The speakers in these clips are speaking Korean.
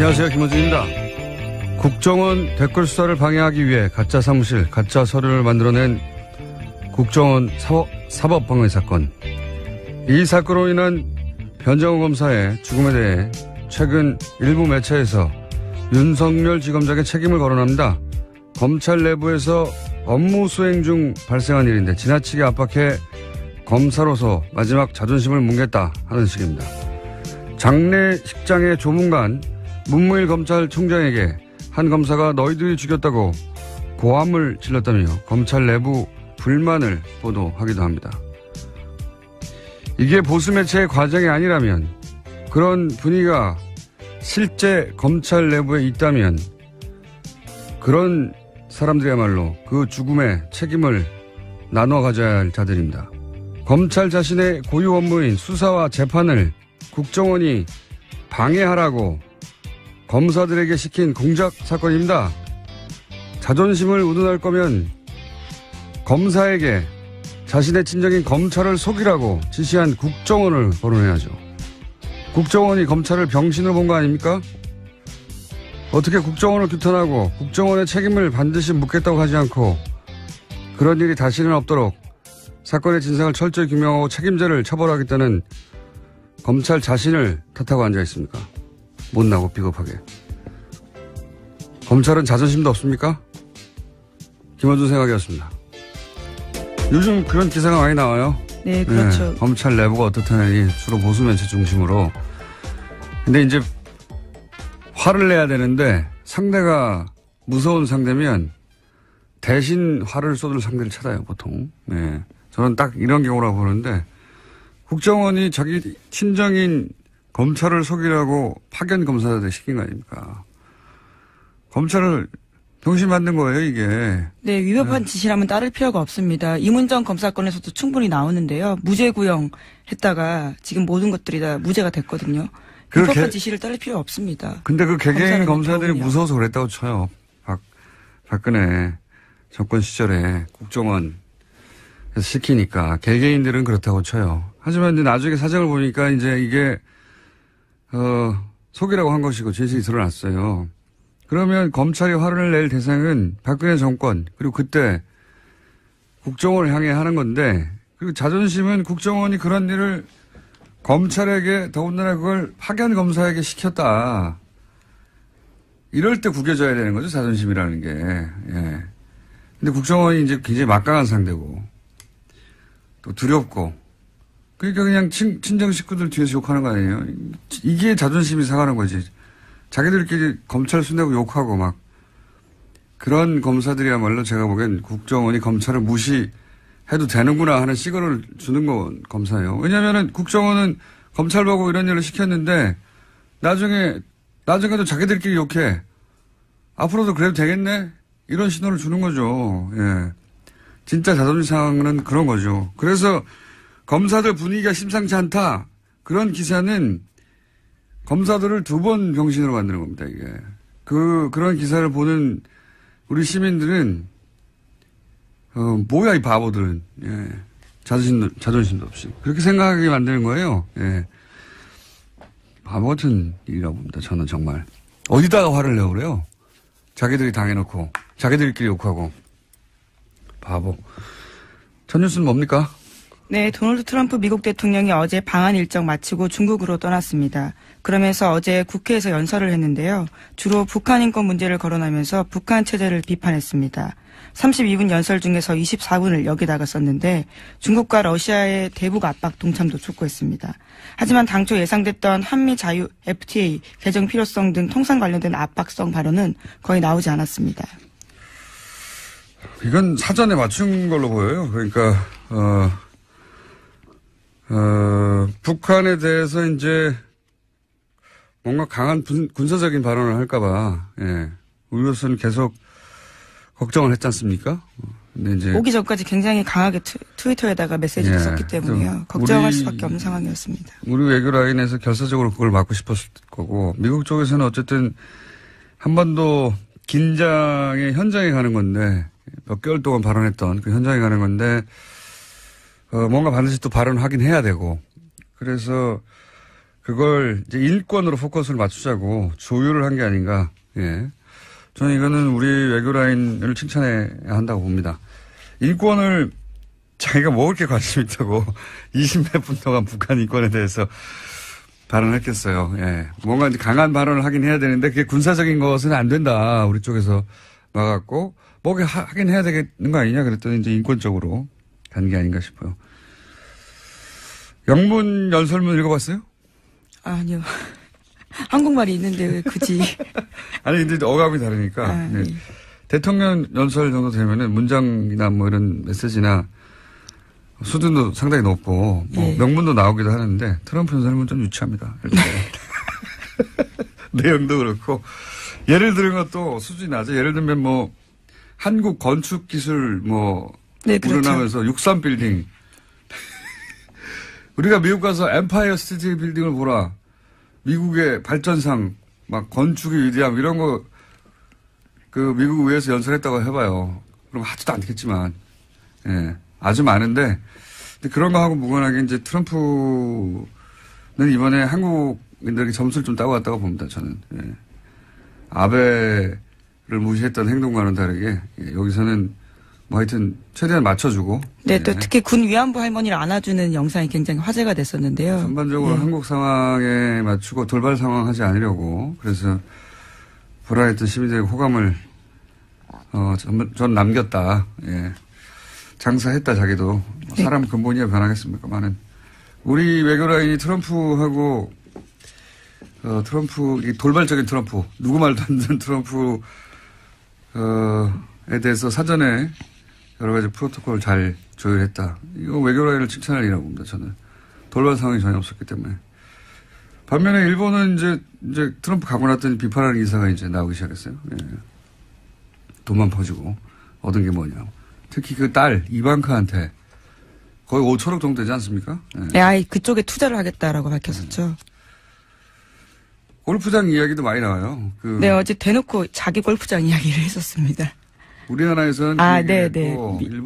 안녕하세요. 김호준입니다. 국정원 댓글 수사를 방해하기 위해 가짜 사무실, 가짜 서류를 만들어낸 국정원 사법방해 사건. 이 사건으로 인한 변정호 검사의 죽음에 대해 최근 일부 매체에서 윤석열 지검장의 책임을 거론합니다. 검찰 내부에서 업무 수행 중 발생한 일인데 지나치게 압박해 검사로서 마지막 자존심을 뭉갰다 하는 식입니다. 장례식장의 조문관 문무일 검찰총장에게 한 검사가 너희들이 죽였다고 고함을 질렀다며 검찰 내부 불만을 보도하기도 합니다. 이게 보수 매체의 과정이 아니라면, 그런 분위기가 실제 검찰 내부에 있다면 그런 사람들이야말로 그 죽음의 책임을 나눠 가져야 할 자들입니다. 검찰 자신의 고유 업무인 수사와 재판을 국정원이 방해하라고 검사들에게 시킨 공작 사건입니다. 자존심을 운운할 거면 검사에게 자신의 친정인 검찰을 속이라고 지시한 국정원을 거론해야죠. 국정원이 검찰을 병신으로 본 거 아닙니까? 어떻게 국정원을 규탄하고 국정원의 책임을 반드시 묻겠다고 하지 않고 그런 일이 다시는 없도록 사건의 진상을 철저히 규명하고 책임자를 처벌하겠다는 검찰 자신을 탓하고 앉아 있습니까? 못나고 비겁하게. 검찰은 자존심도 없습니까? 김어준 생각이었습니다. 요즘 그런 기사가 많이 나와요. 네, 그렇죠. 네, 검찰 내부가 어떻다니 주로 보수 매체 중심으로. 근데 이제 화를 내야 되는데 상대가 무서운 상대면 대신 화를 쏟을 상대를 찾아요, 보통. 네. 저는 딱 이런 경우라고 보는데 국정원이 자기 친정인 검찰을 속이라고 파견 검사들 시킨 거 아닙니까? 검찰을 병신 만든 거예요, 이게. 네, 위법한 지시라면 따를 필요가 없습니다. 이문정 검사건에서도 충분히 나오는데요. 무죄 구형했다가 지금 모든 것들이 다 무죄가 됐거든요. 위법한 지시를 따를 필요 없습니다. 근데 그 개개인 검사들이 무서워서 그랬다고 쳐요. 박근혜 정권 시절에 국정원에서 시키니까 개개인들은 그렇다고 쳐요. 하지만 이제 나중에 사정을 보니까 이제 이게 속이라고 한 것이고 진실이 드러났어요. 그러면 검찰이 화를 낼 대상은 박근혜 정권 그리고 그때 국정원을 향해 하는 건데, 그리고 자존심은 국정원이 그런 일을 검찰에게 더군다나 그걸 파견 검사에게 시켰다. 이럴 때 구겨져야 되는 거죠, 자존심이라는 게. 예. 근데 국정원이 이제 굉장히 막강한 상대고 또 두렵고, 그러니까 그냥 친정 식구들 뒤에서 욕하는 거 아니에요. 이게 자존심이 상하는 거지. 자기들끼리 검찰 순대고 욕하고 막 그런 검사들이야말로 제가 보기엔 국정원이 검찰을 무시해도 되는구나 하는 시그널을 주는 건 검사예요. 왜냐하면은 국정원은 검찰 보고 이런 일을 시켰는데 나중에도 자기들끼리 욕해. 앞으로도 그래도 되겠네? 이런 신호를 주는 거죠. 예. 진짜 자존심 상하는 그런 거죠. 그래서 검사들 분위기가 심상치 않다. 그런 기사는 검사들을 두 번 병신으로 만드는 겁니다, 이게. 그런 기사를 보는 우리 시민들은, 뭐야, 이 바보들은. 예. 자존심도 없이. 그렇게 생각하게 만드는 거예요. 예. 바보 같은 일이라고 봅니다, 저는 정말. 어디다가 화를 내고 그래요? 자기들이 당해놓고, 자기들끼리 욕하고. 바보. 첫 뉴스는 뭡니까? 네, 도널드 트럼프 미국 대통령이 어제 방한 일정 마치고 중국으로 떠났습니다. 그러면서 어제 국회에서 연설을 했는데요. 주로 북한 인권 문제를 거론하면서 북한 체제를 비판했습니다. 32분 연설 중에서 24분을 여기다가 썼는데 중국과 러시아의 대북 압박 동참도 촉구했습니다. 하지만 당초 예상됐던 한미 자유 FTA 개정 필요성 등 통상 관련된 압박성 발언은 거의 나오지 않았습니다. 이건 사전에 맞춘 걸로 보여요. 그러니까 북한에 대해서 이제 뭔가 강한 군사적인 발언을 할까봐, 예. 우리로서는 계속 걱정을 했지 않습니까? 근데 이제. 오기 전까지 굉장히 강하게 트위터에다가 메시지를 썼기 때문에요. 걱정할 수밖에 없는 상황이었습니다. 우리 외교 라인에서 결사적으로 그걸 막고 싶었을 거고, 미국 쪽에서는 어쨌든 한반도 긴장의 현장에 가는 건데, 몇 개월 동안 발언했던 그 현장에 가는 건데, 뭔가 반드시 또 발언하긴 해야 되고, 그래서 그걸 이제 인권으로 포커스를 맞추자고 조율을 한 게 아닌가. 예. 저는 이거는 우리 외교라인을 칭찬해야 한다고 봅니다. 인권을 자기가 뭐 그렇게 관심 있다고 20몇 분 동안 북한 인권에 대해서 발언했겠어요. 예. 뭔가 이제 강한 발언을 하긴 해야 되는데 그게 군사적인 것은 안 된다. 우리 쪽에서 막았고 뭐 하긴 해야 되겠는 거 아니냐 그랬더니 이제 인권적으로 간 게 아닌가 싶어요. 영문 연설문 읽어봤어요? 아니요. 한국말이 있는데 왜 굳이. 아니 근데 어감이 다르니까. 네. 예. 대통령 연설 정도 되면은 문장이나 뭐 이런 메시지나 수준도 상당히 높고 뭐 예. 명문도 나오기도 하는데 트럼프 연설문 좀 유치합니다. 내용도 그렇고 예를 들은 것도 수준이 낮아. 예를 들면 뭐 한국 건축 기술 뭐 네, 그렇죠. 우러나면서 63 빌딩. 우리가 미국 가서 엠파이어 스테이트 빌딩을 보라. 미국의 발전상 막 건축의 위대함 이런 거 그 미국 의회에서 연설했다고 해봐요. 그럼 하지도 않겠지만 예 아주 많은데 근데 그런 거 하고 무관하게 이제 트럼프는 이번에 한국인들에게 점수를 좀 따고 왔다고 봅니다. 저는 예. 아베를 무시했던 행동과는 다르게 예, 여기서는 뭐 하여튼 최대한 맞춰주고. 네, 또 특히 군 위안부 할머니를 안아주는 영상이 굉장히 화제가 됐었는데요. 전반적으로 한국 상황에 맞추고 돌발 상황 하지 않으려고 그래서 불안했던 시민들의 호감을 전 남겼다. 예. 장사했다 자기도. 네. 사람 근본이야 변하겠습니까? 많은 우리 외교라인이 트럼프하고 트럼프 이 돌발적인 트럼프 누구 말도 안 듣는 트럼프 에 대해서 사전에 여러 가지 프로토콜을 잘 조율했다. 이거 외교라인을 칭찬할 일이라고 봅니다. 저는 돌발 상황이 전혀 없었기 때문에. 반면에 일본은 이제 트럼프 가고 났더니 비판하는 기사가 이제 나오기 시작했어요. 예. 돈만 퍼주고 얻은 게 뭐냐. 특히 그 딸 이방카한테 거의 5천억 정도 되지 않습니까? 예. 네, 아이 그쪽에 투자를 하겠다라고 밝혔었죠. 골프장 이야기도 많이 나와요. 네, 어제 대놓고 자기 골프장 이야기를 했었습니다. 우리나라에서는 네.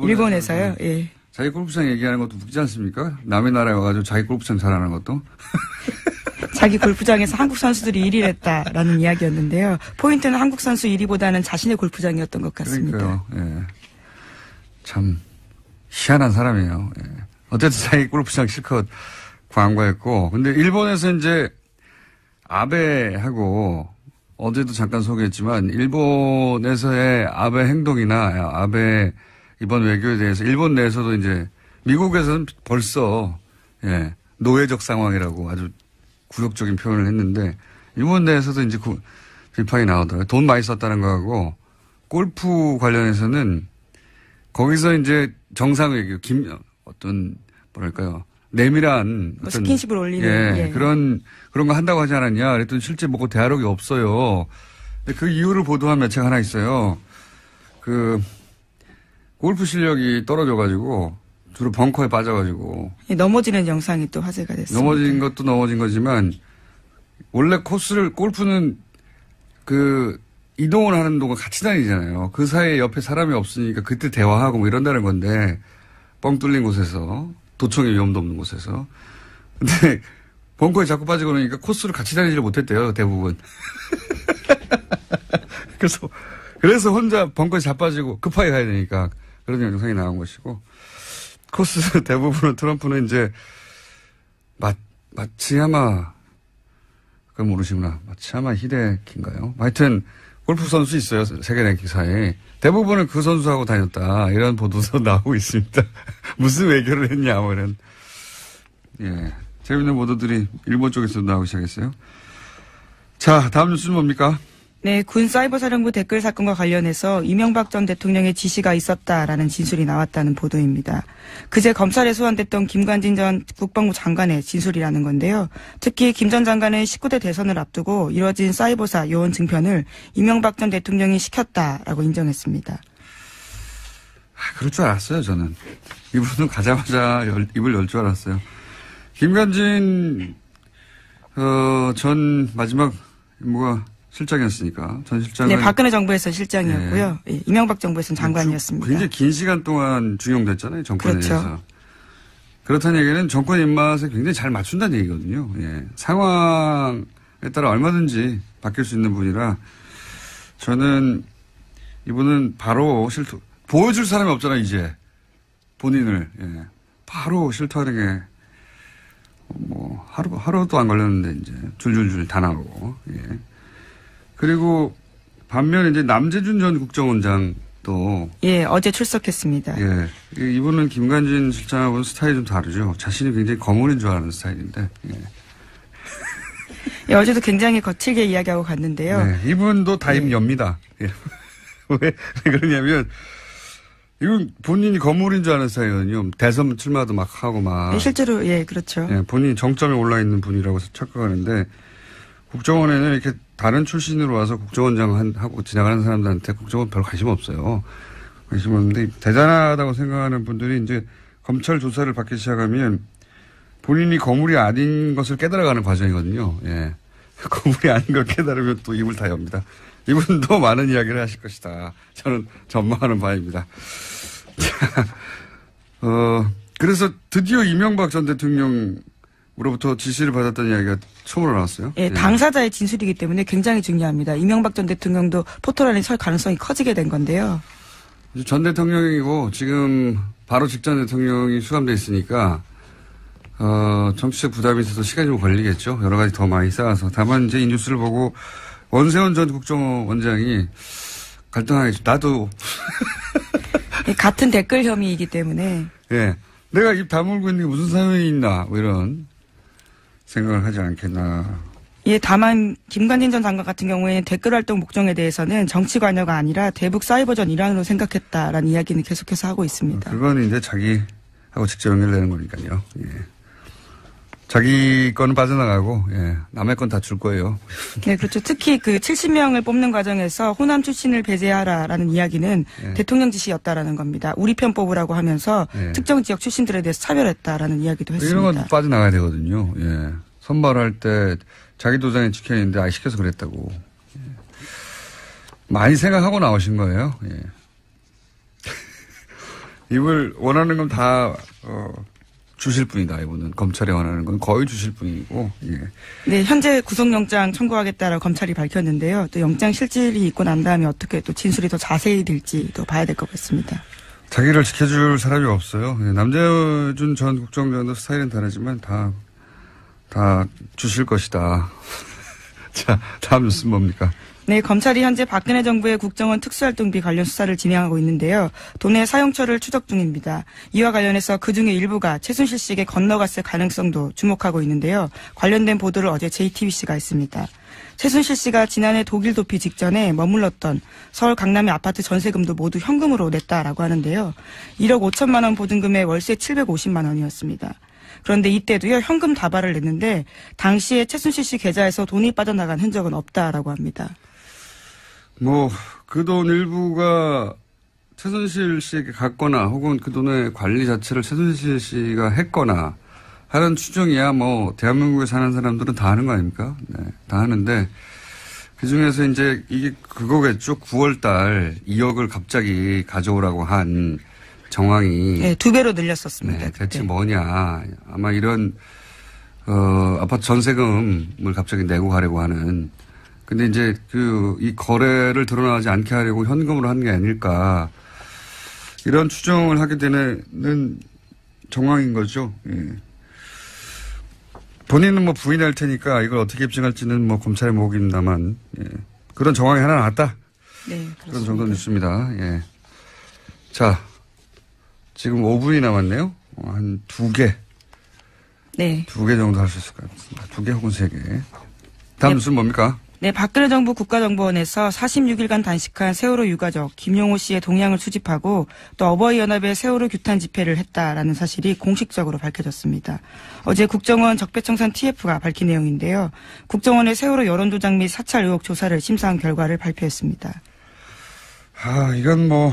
일본에서요. 예. 자기 골프장 얘기하는 것도 웃기지 않습니까? 남의 나라에 와가지고 자기 골프장 잘하는 것도. 자기 골프장에서 한국 선수들이 1위를 했다라는 이야기였는데요. 포인트는 한국 선수 1위보다는 자신의 골프장이었던 것 같습니다. 그러니까요. 예. 참 희한한 사람이에요. 예. 어쨌든 자기 골프장 실컷 광고했고, 근데 일본에서 이제 아베하고 어제도 잠깐 소개했지만 일본에서의 아베 행동이나 아베 이번 외교에 대해서 일본 내에서도 이제 미국에서는 벌써 예, 노예적 상황이라고 아주 굴욕적인 표현을 했는데 일본 내에서도 이제 비판이 나오더라고요. 돈 많이 썼다는 거하고 골프 관련해서는 거기서 이제 정상 외교 어떤 뭐랄까요. 내밀한 어떤 스킨십을 올리는 예. 그런 거 한다고 하지 않았냐. 그랬더니 실제 뭐 대화록이 없어요. 근데 그 이유를 보도한 매체가 하나 있어요. 그 골프 실력이 떨어져가지고 주로 벙커에 빠져가지고 넘어지는 영상이 또 화제가 됐습니다. 넘어진 것도 넘어진 거지만 원래 코스를 골프는 그 이동을 하는 동안 같이 다니잖아요. 그 사이에 옆에 사람이 없으니까 그때 대화하고 뭐 이런다는 건데 뻥 뚫린 곳에서 도청의 위험도 없는 곳에서. 근데 벙커에 자꾸 빠지고 그러니까 코스를 같이 다니지를 못했대요. 대부분. 그래서 혼자 벙커에 자빠지고 급하게 가야 되니까 그런 영상이 나온 것이고 코스 대부분은 트럼프는 이제 마츠야마 그걸 모르시구나. 마츠야마 히데키인가요? 하여튼 골프 선수 있어요. 세계 랭킹사에. 대부분은 그 선수하고 다녔다. 이런 보도도 나오고 있습니다. 무슨 외교를 했냐, 뭐 이런. 예. 재밌는 보도들이 일본 쪽에서도 나오기 시작했어요. 자, 다음 뉴스는 뭡니까? 네, 군 사이버사령부 댓글 사건과 관련해서 이명박 전 대통령의 지시가 있었다라는 진술이 나왔다는 보도입니다. 그제 검찰에 소환됐던 김관진 전 국방부 장관의 진술이라는 건데요. 특히 김 전 장관의 19대 대선을 앞두고 이뤄진 사이버사 요원 증편을 이명박 전 대통령이 시켰다라고 인정했습니다. 그럴 줄 알았어요, 저는. 이분은 가자마자 입을 열 줄 알았어요. 김관진 전 마지막 임무가 실장이었으니까 전 실장은 네, 박근혜 정부에서 실장이었고요. 네. 이명박 정부에서는 장관이었습니다. 굉장히 긴 시간 동안 중용됐잖아요, 정권에 그렇죠. 의해서. 그렇다는 얘기는 정권 입맛에 굉장히 잘 맞춘다는 얘기거든요. 예. 상황에 따라 얼마든지 바뀔 수 있는 분이라 저는 이분은 바로 보여줄 사람이 없잖아요, 이제. 본인을. 예. 바로 실토하는 게 뭐 하루도 안 걸렸는데 이제 줄줄줄 다 나오고. 예. 그리고 반면에 이제 남재준 전 국정원장도 예, 어제 출석했습니다. 예. 이분은 김관진 실장하고는 스타일이 좀 다르죠. 자신이 굉장히 거물인 줄 아는 스타일인데. 예. 예, 어제도 굉장히 거칠게 이야기하고 갔는데요. 네, 이분도 다임엽니다. 예. 왜 그러냐면 이건 본인이 거물인 줄 아는 스타일이거든요. 대선 출마도 막 하고 막. 예, 실제로 예, 그렇죠. 예, 본인이 정점에 올라 있는 분이라고 착각하는데 국정원에는 이렇게 다른 출신으로 와서 국정원장 하고 지나가는 사람들한테 국정원 별 관심 없어요. 관심 없는데 대단하다고 생각하는 분들이 이제 검찰 조사를 받기 시작하면 본인이 거물이 아닌 것을 깨달아가는 과정이거든요. 예. 거물이 아닌 걸 깨달으면 또 입을 다 엽니다. 이분도 많은 이야기를 하실 것이다. 저는 전망하는 바입니다. 자, 그래서 드디어 이명박 전 대통령으로부터 지시를 받았다는 이야기가 처음으로 나왔어요. 예, 예. 당사자의 진술이기 때문에 굉장히 중요합니다. 이명박 전 대통령도 포토라인에 설 가능성이 커지게 된 건데요. 전 대통령이고 지금 바로 직전 대통령이 수감돼 있으니까 정치적 부담이 있어서 시간이 좀 걸리겠죠. 여러 가지 더 많이 쌓아서. 다만 이제 이 뉴스를 보고 원세훈 전 국정원장이 갈등하겠죠. 나도. 같은 댓글 혐의이기 때문에. 예. 내가 입 다물고 있는 게 무슨 사연이 있나. 뭐 이런 생각을 하지 않겠나. 예, 다만 김관진 전 장관 같은 경우에는 댓글 활동 목적에 대해서는 정치 관여가 아니라 대북 사이버전 일환으로 생각했다라는 이야기는 계속해서 하고 있습니다. 그건 이제 자기하고 직접 연결되는 거니까요. 예. 자기 거는 빠져나가고, 예. 남의 건 다 줄 거예요. 네, 그렇죠. 특히 그 70명을 뽑는 과정에서 호남 출신을 배제하라라는 이야기는 예. 대통령 지시였다라는 겁니다. 우리 편 뽑으라고 하면서 예. 특정 지역 출신들에 대해서 차별했다라는 이야기도 했습니다. 이런 건 빠져나가야 되거든요. 예. 선발할 때 자기 도장에 찍혀 있는데 시켜서 그랬다고. 예. 많이 생각하고 나오신 거예요. 예. 입을 원하는 건 다, 주실 분이다, 이분은. 검찰이 원하는 건 거의 주실 분이고, 예. 네, 현재 구속영장 청구하겠다라고 검찰이 밝혔는데요. 또 영장 실질이 있고 난 다음에 어떻게 또 진술이 더 자세히 될지도 봐야 될 것 같습니다. 자기를 지켜줄 사람이 없어요. 예. 남재준 전 국정원장도 스타일은 다르지만 다 주실 것이다. 자, 다음 뉴스는 뭡니까? 네, 검찰이 현재 박근혜 정부의 국정원 특수활동비 관련 수사를 진행하고 있는데요. 돈의 사용처를 추적 중입니다. 이와 관련해서 그중에 일부가 최순실 씨에게 건너갔을 가능성도 주목하고 있는데요. 관련된 보도를 어제 JTBC가 했습니다. 최순실 씨가 지난해 독일 도피 직전에 머물렀던 서울 강남의 아파트 전세금도 모두 현금으로 냈다라고 하는데요. 1억 5천만 원 보증금에 월세 750만 원이었습니다. 그런데 이때도요, 현금 다발을 냈는데 당시에 최순실 씨 계좌에서 돈이 빠져나간 흔적은 없다라고 합니다. 그 돈 일부가 최순실 씨에게 갔거나 혹은 그 돈의 관리 자체를 최순실 씨가 했거나 하는 추정이야 대한민국에 사는 사람들은 다 하는 거 아닙니까? 네, 다 하는데 그 중에서 이제 이게 그거겠죠. 9월 달 2억을 갑자기 가져오라고 한 정황이. 네, 2배로 늘렸었습니다. 네, 대체 뭐냐. 아마 이런, 아파트 전세금을 갑자기 내고 가려고 하는. 근데 이제 이 거래를 드러나지 않게 하려고 현금으로 한 게 아닐까. 이런 추정을 하게 되는 정황인 거죠. 예. 본인은 부인할 테니까 이걸 어떻게 입증할지는 검찰의 몫입니다만, 예. 그런 정황이 하나 나왔다. 네, 그렇습니다. 그런 정도 뉴스입니다. 예. 자, 지금 5분이 남았네요. 한 2개. 네. 2개 정도 할 수 있을 것 같습니다. 2개 혹은 3개. 다음 뉴스는 뭡니까? 네, 박근혜 정부 국가정보원에서 46일간 단식한 세월호 유가족 김용호 씨의 동향을 수집하고 또 어버이연합의 세월호 규탄 집회를 했다라는 사실이 공식적으로 밝혀졌습니다. 어제 국정원 적폐청산 TF가 밝힌 내용인데요. 국정원의 세월호 여론조작 및 사찰 의혹 조사를 심사한 결과를 발표했습니다. 이건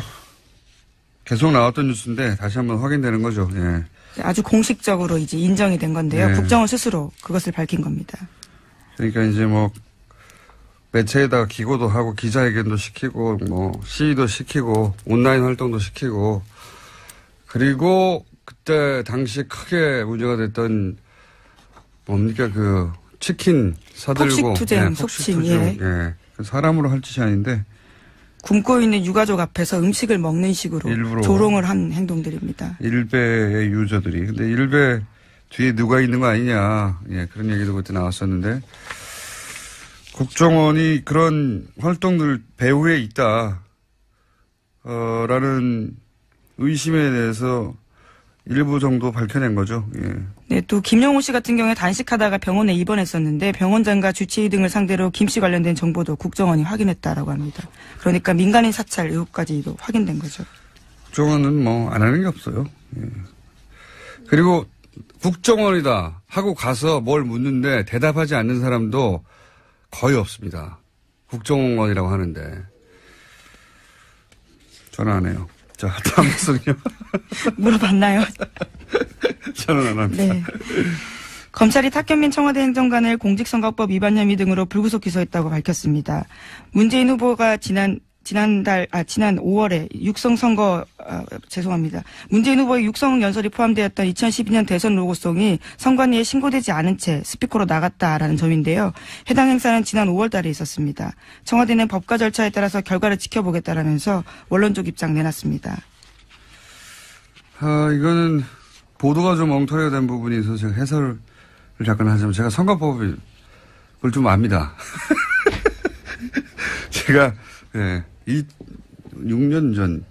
계속 나왔던 뉴스인데 다시 한번 확인되는 거죠. 예. 아주 공식적으로 이제 인정이 된 건데요. 네. 국정원 스스로 그것을 밝힌 겁니다. 그러니까 이제 매체에다가 기고도 하고 기자회견도 시키고 시위도 시키고 온라인 활동도 시키고 그리고 그때 당시에 크게 문제가 됐던 뭡니까 그 치킨 사들고 폭식투쟁, 속칭. 예. 예. 사람으로 할 짓이 아닌데 굶고 있는 유가족 앞에서 음식을 먹는 식으로 일부러 조롱을 한 행동들입니다. 일베의 유저들이. 근데 일베 뒤에 누가 있는 거 아니냐. 예, 그런 얘기도 그때 나왔었는데 국정원이 그런 활동들 배후에 있다. 라는 의심에 대해서 일부 정도 밝혀낸 거죠. 예. 네, 또 김영호 씨 같은 경우에 단식하다가 병원에 입원했었는데 병원장과 주치의 등을 상대로 김 씨 관련된 정보도 국정원이 확인했다라고 합니다. 그러니까 민간인 사찰 의혹까지도 확인된 거죠. 국정원은 뭐 안 하는 게 없어요. 예. 그리고 국정원이다 하고 가서 뭘 묻는데 대답하지 않는 사람도 거의 없습니다. 국정원이라고 하는데. 전화 안 해요. 자, 다음 소리요. 물어봤나요? 저는 안 합니다. 네. 검찰이 탁현민 청와대 행정관을 공직선거법 위반 혐의 등으로 불구속 기소했다고 밝혔습니다. 문재인 후보가 지난 5월에 문재인 후보의 육성 연설이 포함되었던 2012년 대선 로고송이 선관위에 신고되지 않은 채 스피커로 나갔다라는 점인데요. 해당 행사는 지난 5월 달에 있었습니다. 청와대는 법과 절차에 따라서 결과를 지켜보겠다라면서 원론적 입장 내놨습니다. 이거는 보도가 좀 엉터리가 된 부분이 있어서 제가 해설을 잠깐 하자면 제가 선거법을 좀 압니다. 제가 6년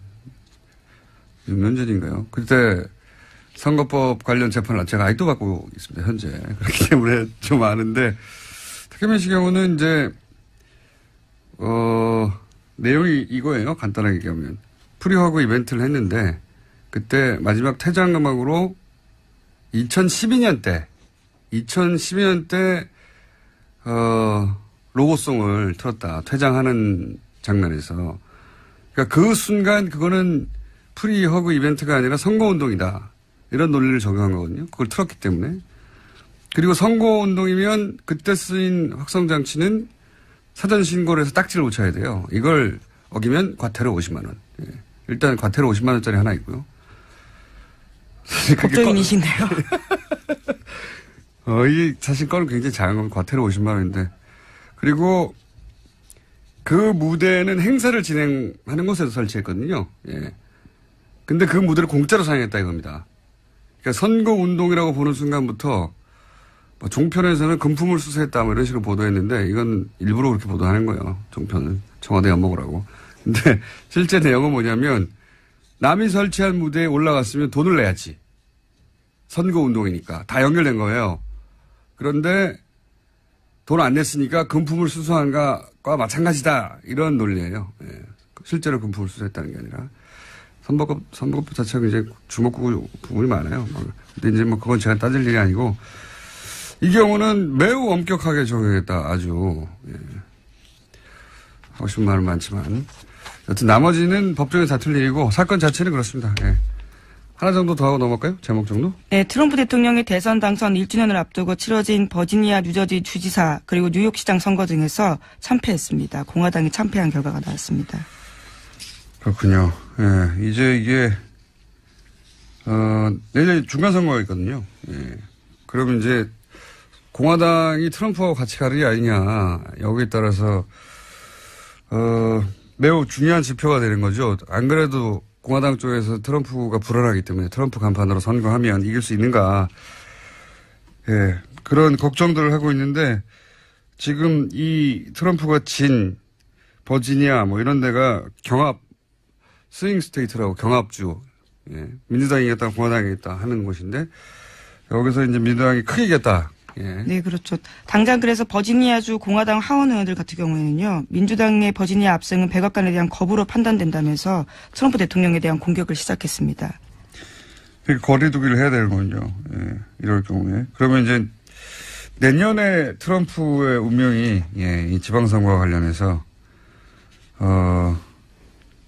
전인가요? 그때 선거법 관련 재판을 제가 아직도 받고 있습니다, 현재. 그렇기 때문에 좀 아는데, 탁현민 씨 경우는 이제, 내용이 이거예요. 간단하게 얘기하면. 프리허그 이벤트를 했는데, 그때 마지막 퇴장 음악으로 2012년 때, 로고송을 틀었다. 퇴장하는 장면에서. 그러니까 그 순간 그거는 프리허그 이벤트가 아니라 선거운동이다. 이런 논리를 적용한 거거든요. 그걸 틀었기 때문에. 그리고 선거운동이면 그때 쓰인 확성장치는 사전 신고를 해서 딱지를 붙여야 돼요. 이걸 어기면 과태료 50만 원. 예. 일단 과태료 50만 원짜리 하나 있고요. 법조인이신데요. 이 사실 건은 굉장히 작은 건 과태료 50만 원인데. 그리고 그 무대는 행사를 진행하는 곳에서 설치했거든요. 예. 근데 그 무대를 공짜로 사용했다 이겁니다. 그러니까 선거운동이라고 보는 순간부터 뭐 종편에서는 금품을 수수했다 뭐 이런 식으로 보도했는데 이건 일부러 그렇게 보도하는 거예요. 종편은. 청와대 엿먹으라고. 근데 실제 내용은 뭐냐면 남이 설치한 무대에 올라갔으면 돈을 내야지. 선거운동이니까. 다 연결된 거예요. 그런데 돈 안 냈으니까 금품을 수수한 것과 마찬가지다. 이런 논리예요. 예. 실제로 금품을 수수했다는 게 아니라. 선거법 자체가 이제 주목구 부분이 많아요. 근데 이제 뭐 그건 제가 따질 일이 아니고 이 경우는 매우 엄격하게 적용했다. 아주. 예. 하고 싶은 말은 많지만. 여튼 나머지는 법정에 다툴 일이고 사건 자체는 그렇습니다. 예. 하나 정도 더 하고 넘어갈까요? 제목 정도? 네, 트럼프 대통령의 대선 당선 1주년을 앞두고 치러진 버지니아, 뉴저지 주지사 그리고 뉴욕시장 선거 등에서 참패했습니다. 공화당이 참패한 결과가 나왔습니다. 그렇군요. 예, 이제 이게 내일 중간선거가 있거든요. 예. 그러면 이제 공화당이 트럼프하고 같이 가느냐 아니냐 여기에 따라서 매우 중요한 지표가 되는 거죠. 안 그래도 공화당 쪽에서 트럼프가 불안하기 때문에 트럼프 간판으로 선거하면 이길 수 있는가. 예, 그런 걱정들을 하고 있는데 지금 이 트럼프가 진 버지니아 뭐 이런 데가 경합 스윙 스테이트라고 경합주. 예, 민주당이 이겼다 공화당이 이겼다 하는 곳인데 여기서 이제 민주당이 크게 이겼다. 예. 네, 그렇죠. 당장 그래서 버지니아주 공화당 하원 의원들 같은 경우에는요, 민주당의 버지니아 압승은 백악관에 대한 거부로 판단된다면서 트럼프 대통령에 대한 공격을 시작했습니다. 거리두기를 해야 되는 거군요. 예, 이럴 경우에. 그러면 이제 내년에 트럼프의 운명이 이 지방선거와 관련해서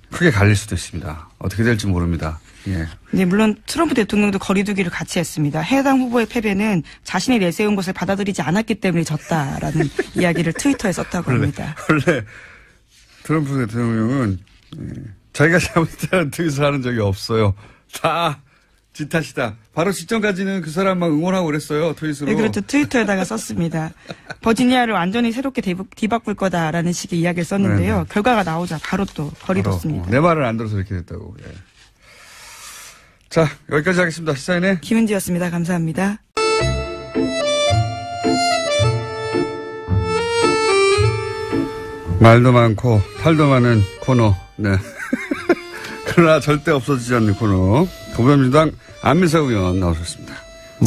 크게 갈릴 수도 있습니다. 어떻게 될지 모릅니다. 예. 네, 물론 트럼프 대통령도 거리두기를 같이 했습니다. 해당 후보의 패배는 자신이 내세운 것을 받아들이지 않았기 때문에 졌다라는 이야기를 트위터에 썼다고 합니다. 원래 트럼프 대통령은 자기가 잘못한 트윗을 하는 적이 없어요. 다 지 탓이다. 바로 직전까지는 그 사람만 응원하고 그랬어요. 트윗으로. 네, 그렇죠. 트위터에다가 썼습니다. 버지니아를 완전히 새롭게 뒤바꿀 거다라는 식의 이야기를 썼는데요. 네네. 결과가 나오자 바로 또 거리뒀습니다. 내 말을 안 들어서 이렇게 됐다고. 예. 자, 여기까지 하겠습니다. 시사인의 김은지였습니다. 감사합니다. 말도 많고 탈도 많은 코너. 네. 그러나 절대 없어지지 않는 코너. 더불어민주당 안민석 의원 나오셨습니다.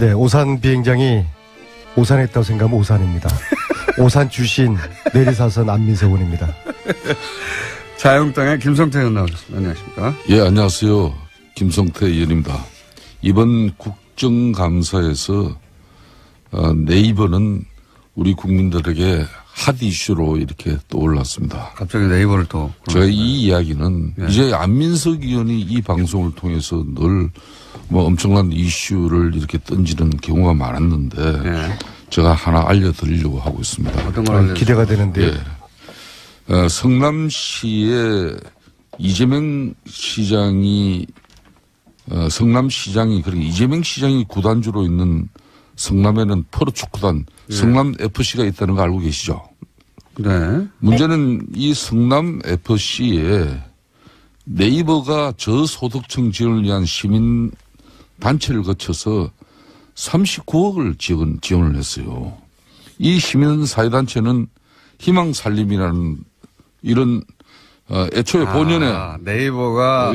네, 오산 비행장이 오산했다고 생각하면 오산입니다. 오산 출신 내리사선 안민석 의원입니다. 자유한국당의 김성태 의원 나오셨습니다. 안녕하십니까? 예, 안녕하세요. 김성태 의원입니다. 이번 국정감사에서 네이버는 우리 국민들에게 핫 이슈로 이렇게 떠올랐습니다. 갑자기 네이버를 또. 제가 이 이야기는 이제 안민석 의원이 이 방송을 통해서 늘 뭐 엄청난 이슈를 이렇게 던지는 경우가 많았는데 제가 하나 알려드리려고 하고 있습니다. 어떤 걸 기대가 되는데요. 예. 성남시에 이재명 시장이 성남시장이 그리고 이재명 시장이 구단주로 있는 성남에는 프로축구단 성남FC가 있다는 거 알고 계시죠? 네. 문제는 이 성남FC에 네이버가 저소득층 지원을 위한 시민단체를 거쳐서 39억을 지원을 했어요. 이 시민사회단체는 희망살림이라는 이런 애초에 본연의 네이버가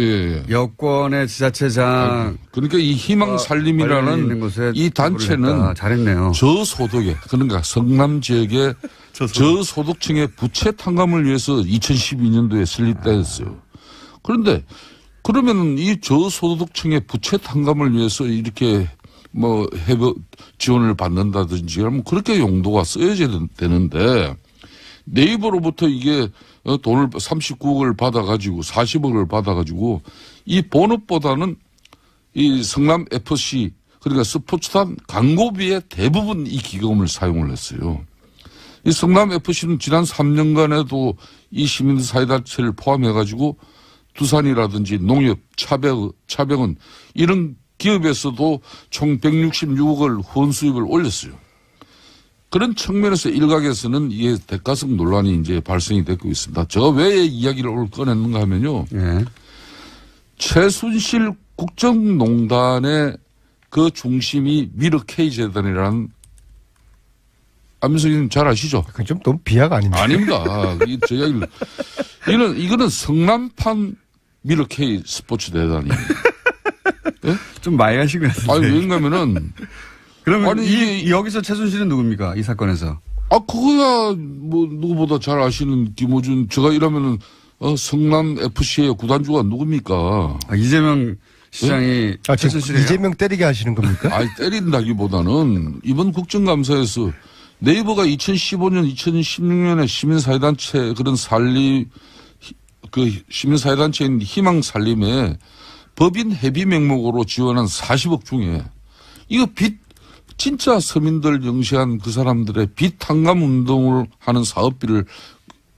여권의 지자체장 그러니까 이 희망살림이라는 이 단체는 잘했네요. 저소득에 그러니까 성남 지역의 저소득층의 부채 탕감을 위해서 2012년도에 설립됐어요. 그런데 그러면 이 저소득층의 부채 탕감을 위해서 이렇게 뭐 해외 지원을 받는다든지 하면 그렇게 용도가 쓰여져야 되는데 네이버로부터 이게 돈을 39억을 받아가지고 40억을 받아가지고 이 본업보다는 이 성남 FC 그러니까 스포츠단 광고비의 대부분 이 기금을 사용을 했어요. 이 성남 FC는 지난 3년간에도 이 시민사회단체를 포함해가지고 두산이라든지 농협, 차병은 이런 기업에서도 총 166억을 후원 수입을 올렸어요. 그런 측면에서 일각에서는 이게 대가성 논란이 이제 발생이 되고 있습니다. 제가 왜 이야기를 오늘 꺼냈는가 하면요. 최순실 국정농단의 그 중심이 미르 K재단이라는 안민석 의원님 잘 아시죠? 그건 좀 너무 비하가 아닙니까? 아닙니다. 저 이야기를. 이거는 성남판 미르 K 스포츠 대단이에요. 예? 좀 많이 하신 것 같은데. 아니, 왜냐면은. 그러면 여기서 최순실은 누굽니까? 이 사건에서. 그거야, 뭐, 누구보다 잘 아시는 김호준. 제가 이러면은, 성남 FC의 구단주가 누굽니까? 이재명 시장이 최순실이에요? 이재명 때리게 하시는 겁니까? 아니, 때린다기보다는 이번 국정감사에서 네이버가 2015년, 2016년에 시민사회단체 그런 시민사회단체인 희망살림에 법인 회비 명목으로 지원한 40억 중에 이거 진짜 서민들 영시한 그 사람들의 빚 탕감 운동을 하는 사업비를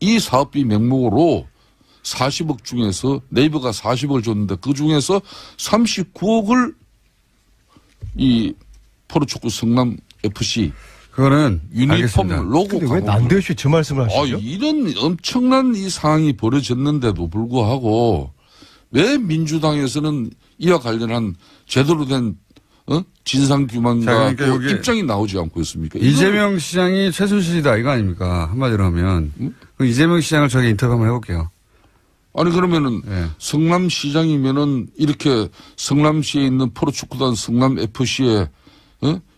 이 사업비 명목으로 40억 중에서 네이버가 40억을 줬는데 그 중에서 39억을 이 프로축구 성남 FC 그거는 유니폼 알겠습니다. 로고 근데 왜 난데없이 저 말씀을 하시죠? 이런 엄청난 이 상황이 벌어졌는데도 불구하고 왜 민주당에서는 이와 관련한 제대로 된 진상규명과 그러니까 입장이 나오지 않고 있습니까? 이재명 시장이 최순실이다 이거 아닙니까? 한마디로 하면 그럼 이재명 시장을 저희 인터뷰 한번 해볼게요. 아니 그러면은 성남시장이면은 이렇게 성남시에 있는 프로축구단 성남FC에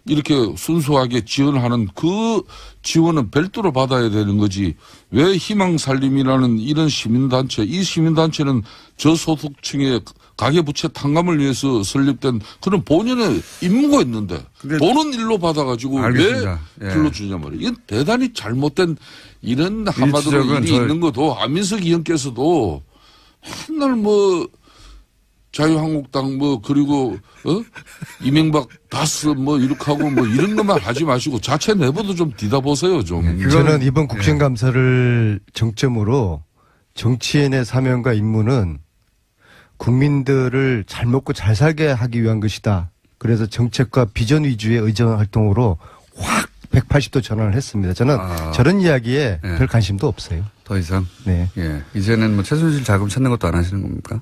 이렇게 순수하게 지원하는 그 지원은 별도로 받아야 되는 거지. 왜 희망살림이라는 이런 시민단체, 이 시민단체는 저소득층의 가계부채 탕감을 위해서 설립된 그런 본연의 임무가 있는데 돈은 일로 받아가지고 알겠습니다. 왜 불러주냐 말이에요. 이건 대단히 잘못된 이런 한마디로 일이 있는 것도 안민석 의원께서도 맨날 뭐 자유한국당 그리고 이명박 다스 이렇게 하고 이런 것만 하지 마시고 자체 내부도 좀 뒤다보세요 좀. 저는 이번 국정감사를 정점으로 정치인의 사명과 임무는 국민들을 잘 먹고 잘 살게 하기 위한 것이다. 그래서 정책과 비전 위주의 의정 활동으로 확 180도 전환을 했습니다. 저는 저런 이야기에 네. 별 관심도 없어요. 더 이상? 네. 예. 이제는 뭐 최순실 자금 찾는 것도 안 하시는 겁니까?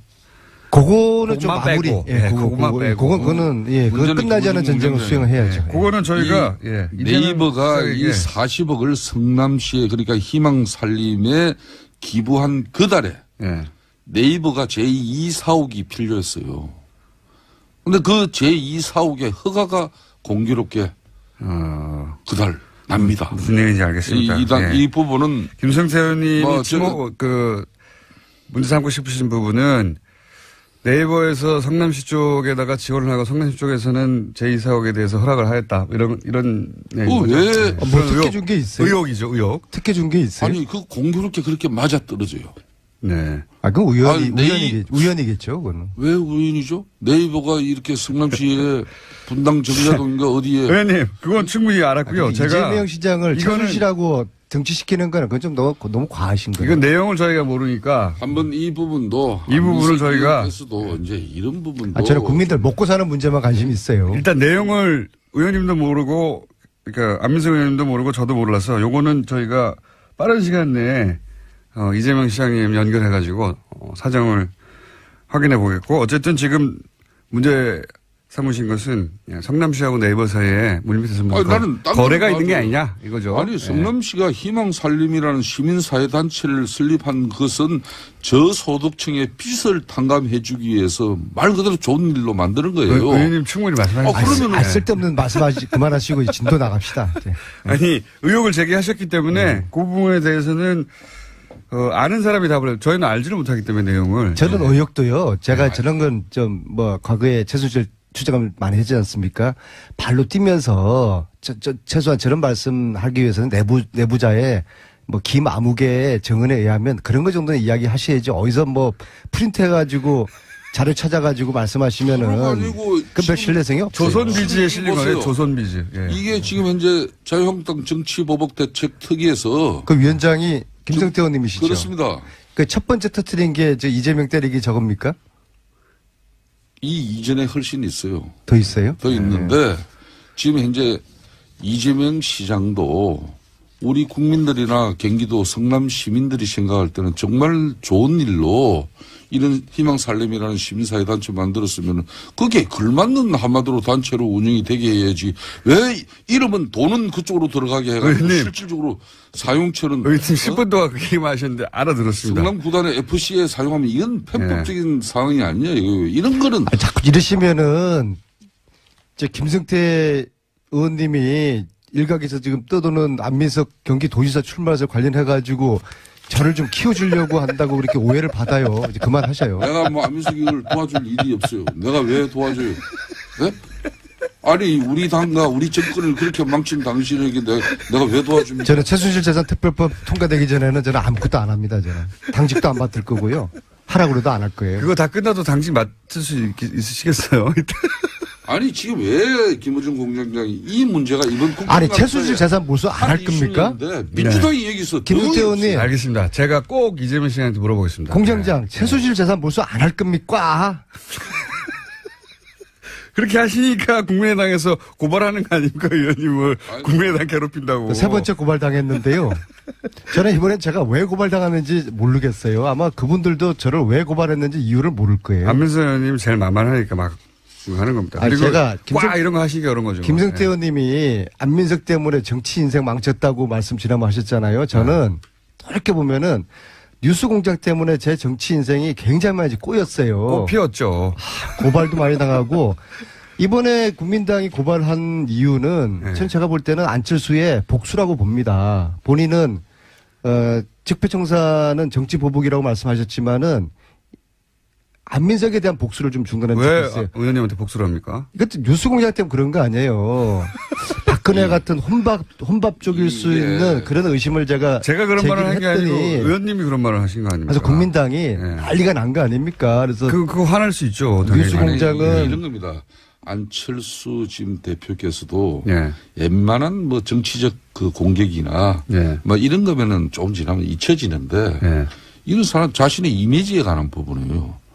그거는 좀 그것만 마무리. 빼고. 예, 예, 그것만 빼고. 그거는 예, 그건 문제는 끝나지 않은 전쟁을 수행을 해야죠. 예. 그거는 저희가 예. 네이버가 이 예. 40억을 성남시에 그러니까 희망살림에 기부한 그 달에 예. 네이버가 제2 사옥이 필요했어요. 근데 그 제2 사옥의 허가가 공교롭게 그달 납니다. 무슨 얘기인지 알겠습니다. 이 부분은 김성태 의원님이 뭐 문제 삼고 싶으신 부분은 네이버에서 성남시 쪽에다가 지원을 하고 성남시 쪽에서는 제2사옥에 대해서 허락을 하였다. 이런 얘기죠. 왜? 뭐 특혜 준 게 있어요? 의혹이죠, 의혹. 특혜 준 게 있어요? 아니 그 공교롭게 그렇게 맞아 떨어져요. 네. 그 우연이겠죠, 그거는. 왜 우연이죠? 네이버가 이렇게 성남시에 분당 정자동인가 어디에 의원님, 그건 충분히 알았고요. 제가 이재명 시장을 최순실하고 정치시키는 거는 그건 좀 너무 과하신 거예요. 이건 내용을 저희가 모르니까 한번 이 부분도 이 부분을 저희가 도 이제 이런 부분도 저는 국민들 먹고 사는 문제만 관심이 있어요. 일단 내용을 의원님도 모르고 그러니까 안민석 의원님도 모르고 저도 몰라서 요거는 저희가 빠른 시간 내에 이재명 시장님 연결해가지고 사정을 확인해 보겠고 어쨌든 지금 문제 삼으신 것은 성남시하고 네이버 사이에 물밑에서 거래가 있는 게 아니냐 이거죠. 아니 성남시가 희망살림이라는 시민사회단체를 설립한 것은 저소득층의 빚을 탕감해주기 위해서 말 그대로 좋은 일로 만드는 거예요. 의원님 충분히 말씀하셨어요. 그러면 쓸데없는 말씀하시 그만하시고 진도 나갑시다. 네. 아니 의혹을 제기하셨기 때문에 그 부분에 대해서는 아는 사람이 답을 해요. 저희는 알지를 못하기 때문에 내용을. 저는 의혹도요. 제가 저런 건 좀 과거에 최순실 추적을 많이 했지 않습니까? 발로 뛰면서 최소한 저런 말씀하기 위해서는 내부자의 김아무개의 증언에 의하면 그런 거 정도는 이야기하셔야지 어디서 프린트해가지고 자료 찾아가지고 말씀하시면은 그별 신뢰성이 없어요. 조선비지에 실린 거예요. 조선비지. 예. 이게 지금 현재 자유한국당 정치보복대책 특위에서 그 위원장이 김성태 의원님이시죠? 그렇습니다. 그 첫 번째 터트린 게 이재명 때리기 저겁니까? 이 이전에 훨씬 있어요. 더 있어요? 더 있는데 지금 현재 이재명 시장도 우리 국민들이나 경기도 성남 시민들이 생각할 때는 정말 좋은 일로 이런 희망살림이라는 시민사회단체 만들었으면 그게 걸맞는 한마디로 단체로 운영이 되게 해야지 왜 이러면 돈은 그쪽으로 들어가게 해가지고 실질적으로 사용처는 지금 10분 동안 그 얘기만 하셨는데 알아들었습니다. 성남 구단의 FC에 사용하면 이건 편법적인 상황이 아니에요. 이런 거는 자꾸 이러시면은 김성태 의원님이 일각에서 지금 떠도는 안민석 경기도지사 출마해서 관련해가지고 저를 좀 키워주려고 한다고 그렇게 오해를 받아요. 이제 그만하셔요. 내가 안민석이를 도와줄 일이 없어요. 내가 왜 도와줘요? 네? 아니 우리 당과 우리 정권을 그렇게 망친 당신에게 내가 왜 도와줍니까? 저는 최순실 재산 특별법 통과되기 전에는 저는 아무것도 안 합니다. 저는 당직도 안 맡을 거고요. 하라고 그래도 안 할 거예요. 그거 다 끝나도 당직 맡을 수 있으시겠어요? 아니 지금 왜 김어준 공장장이 이 문제가 이번 아니 최순실 재산 몰수 안 할 겁니까? 민주당이 여기서 김성태 의원님 알겠습니다. 제가 꼭 이재명 씨한테 물어보겠습니다. 공장장 최순실 재산 몰수 안 할 겁니까? 그렇게 하시니까 국민의당에서 고발하는 거 아닙니까 의원님을 국민의당 괴롭힌다고. 세 번째 고발 당했는데요. 저는 이번엔 제가 왜 고발당하는지 모르겠어요. 아마 그분들도 저를 왜 고발했는지 이유를 모를 거예요. 안민석 의원님 제일 만만하니까 막 하는 겁니다. 아니, 그리고 제가 이런 거 하시기 어려운 거죠. 김성태 의원님이 안민석 때문에 정치 인생 망쳤다고 말씀 지난번 하셨잖아요. 저는 이렇게 보면은 뉴스공장 때문에 제 정치 인생이 굉장히 많이 꼬였어요. 꽃피었죠. 고발도 많이 당하고 이번에 국민당이 고발한 이유는 전 제가 볼 때는 안철수의 복수라고 봅니다. 본인은 적폐청산은 정치 보복이라고 말씀하셨지만은 안민석에 대한 복수를 좀 중간에 왜 있어요. 의원님한테 복수를 합니까? 이것도 뉴스공장 때문에 그런 거 아니에요. 박근혜 같은 혼밥 쪽일 수 있는 그런 의심을 제가 그런 말을 한 게 아니고 의원님이 그런 말을 하신 거 아닙니까? 그래서 국민당이 난리가 난 거 아닙니까? 그래서 그거 화날 수 있죠. 뉴스공장은 이런 겁니다. 안철수 지금 대표께서도 웬만한 정치적 그 공격이나 이런 거면은 조금 지나면 잊혀지는데 이런 사람 자신의 이미지에 관한 부분이에요.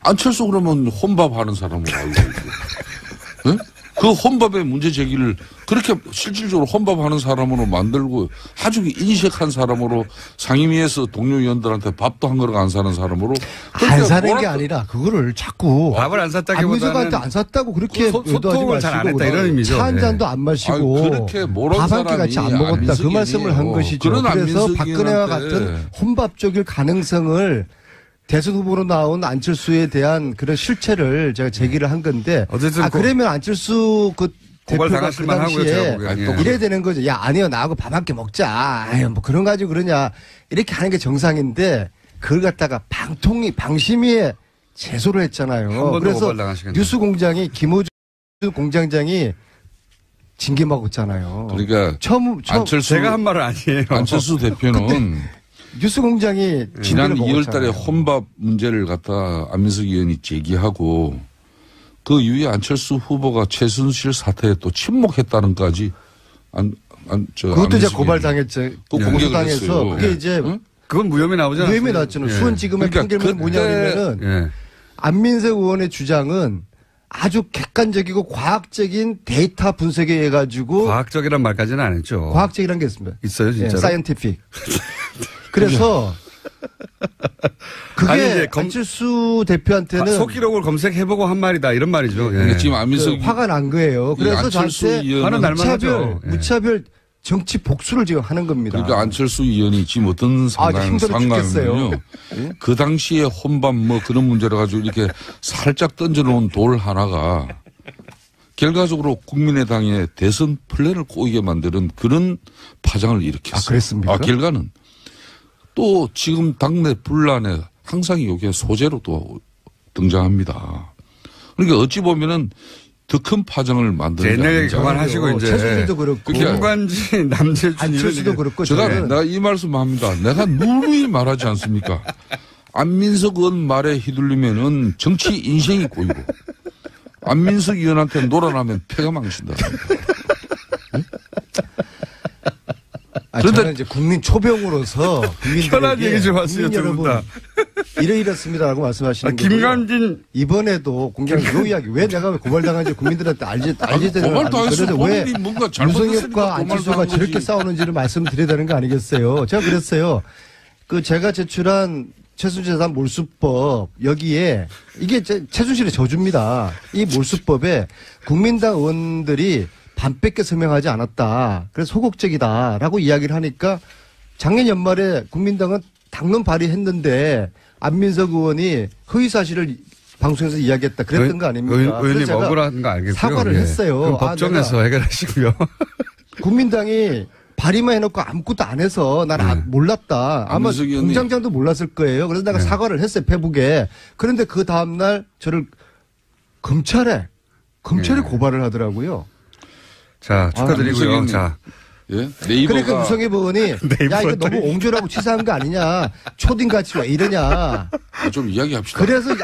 안철수 그러면 혼밥하는 사람으로 알고 있고. 네? 그 혼밥의 문제 제기를 그렇게 실질적으로 혼밥하는 사람으로 만들고 아주 인식한 사람으로 상임위에서 동료 의원들한테 밥도 한 그릇 안 사는 사람으로. 안 사는 게 아니라 그거를 자꾸 밥을 안 샀다기보다는 안민석한테 안 샀다고 그렇게 소통을 잘 안 했다 이런 의미죠. 차 한 잔도 안 마시고 그렇게 밥 한 끼 같이 안 먹었다 그 말씀을 한 것이죠. 그래서 박근혜와 같은 혼밥적일 가능성을 대선 후보로 나온 안철수에 대한 그런 실체를 제가 제기를 한 건데, 어쨌든 그러면 안철수 그 대표가 그 당시에 이래야 되는 거죠. 야, 아니요, 나하고 밥 한 끼 먹자. 아유, 뭐 그런 가지고 그러냐. 이렇게 하는 게 정상인데, 그걸 갖다가 방심위에 제소를 했잖아요. 그래서 뉴스공장이 김호준 공장장이 징계 먹었잖아요. 그러니까 안철수 제가 한 말은 아니에요. 안철수 대표는 뉴스공장이 지난 2월 달에 혼밥 문제를 갖다 안민석 의원이 제기하고 그 이후에 안철수 후보가 최순실 사태에 또 침묵했다는까지 그것도 이제 고발당했죠. 고소당해서 그게 이제 그건 무혐의 나오잖아요. 무혐의 나왔잖아요. 수원지검의 판결문이 뭐냐면은 안민석 의원의 주장은 아주 객관적이고 과학적인 데이터 분석에 의해 가지고 과학적이란 말까지는 안 했죠. 과학적이란 게 있습니다. 있어요, 진짜로. 사이언티픽. 그래서 그게 안철수 대표한테는 속기록을 검색해보고 한 말이다 이런 말이죠. 그러니까 지금 안민석 화가 난 거예요. 그래서 저한테 화는 날만하죠. 무차별 정치 복수를 지금 하는 겁니다. 그러니까 안철수 의원이 지금 어떤 상황이면요. 그 당시에 혼밥 뭐 그런 문제를 가지고 이렇게 살짝 던져놓은 돌 하나가 결과적으로 국민의당의 대선 플랜을 꼬이게 만드는 그런 파장을 일으켰어요. 그랬습니까? 결과는. 또 지금 당내 분란에 항상 이게 소재로 또 등장합니다. 그러니까 어찌 보면은 더 큰 파장을 만드는 게 옛날 얘기 그만하시고 이제 최순실도 그렇고 김관진 남재준 안철수도 그렇고 내가 이 말씀합니다. 내가 누누이 말하지 않습니까? 안민석 의원 말에 휘둘리면은 정치 인생이 꼬이고 안민석 의원한테 놀아나면 패가 망친다. 그런데 저는 이제 국민 초병으로서 편한 얘기 좀 하세요, 여러분. 이렇습니다라고 말씀하시는 거예요. 김관진 이번에도 공개적으로 요 이야기 왜 내가 고발당한지 국민들한테 알지 되는 그래서 왜 뭔가 유성혁과 안철수가 저렇게 싸우는지를 말씀드려야 되는 거 아니겠어요? 제가 그랬어요. 제가 제출한 최순실재산 몰수법 여기에 이게 최순실의 저주입니다. 이 몰수법에 국민당 의원들이 반밖에 서명하지 않았다. 그래서 소극적이다라고 이야기를 하니까 작년 연말에 국민당은 당론 발의했는데 안민석 의원이 허위 사실을 방송에서 이야기했다. 그랬던 거 아닙니까? 의원님 억울한 거 알겠고요. 사과를 했어요. 그럼 법정에서 해결하시고요. 국민당이 발의만 해놓고 아무것도 안 해서 나는 몰랐다. 아마 공장장도 몰랐을 거예요. 그래서 내가 사과를 했어요. 페북에. 그런데 그 다음날 저를 검찰에 고발을 하더라고요. 자, 축하드리고요. 자. 예? 네이버가. 그러니까 유성엽 의원이 야, 이거 너무 옹졸하고 치사한 거 아니냐. 초딩같이 왜 이러냐. 좀 이야기합시다. 그래서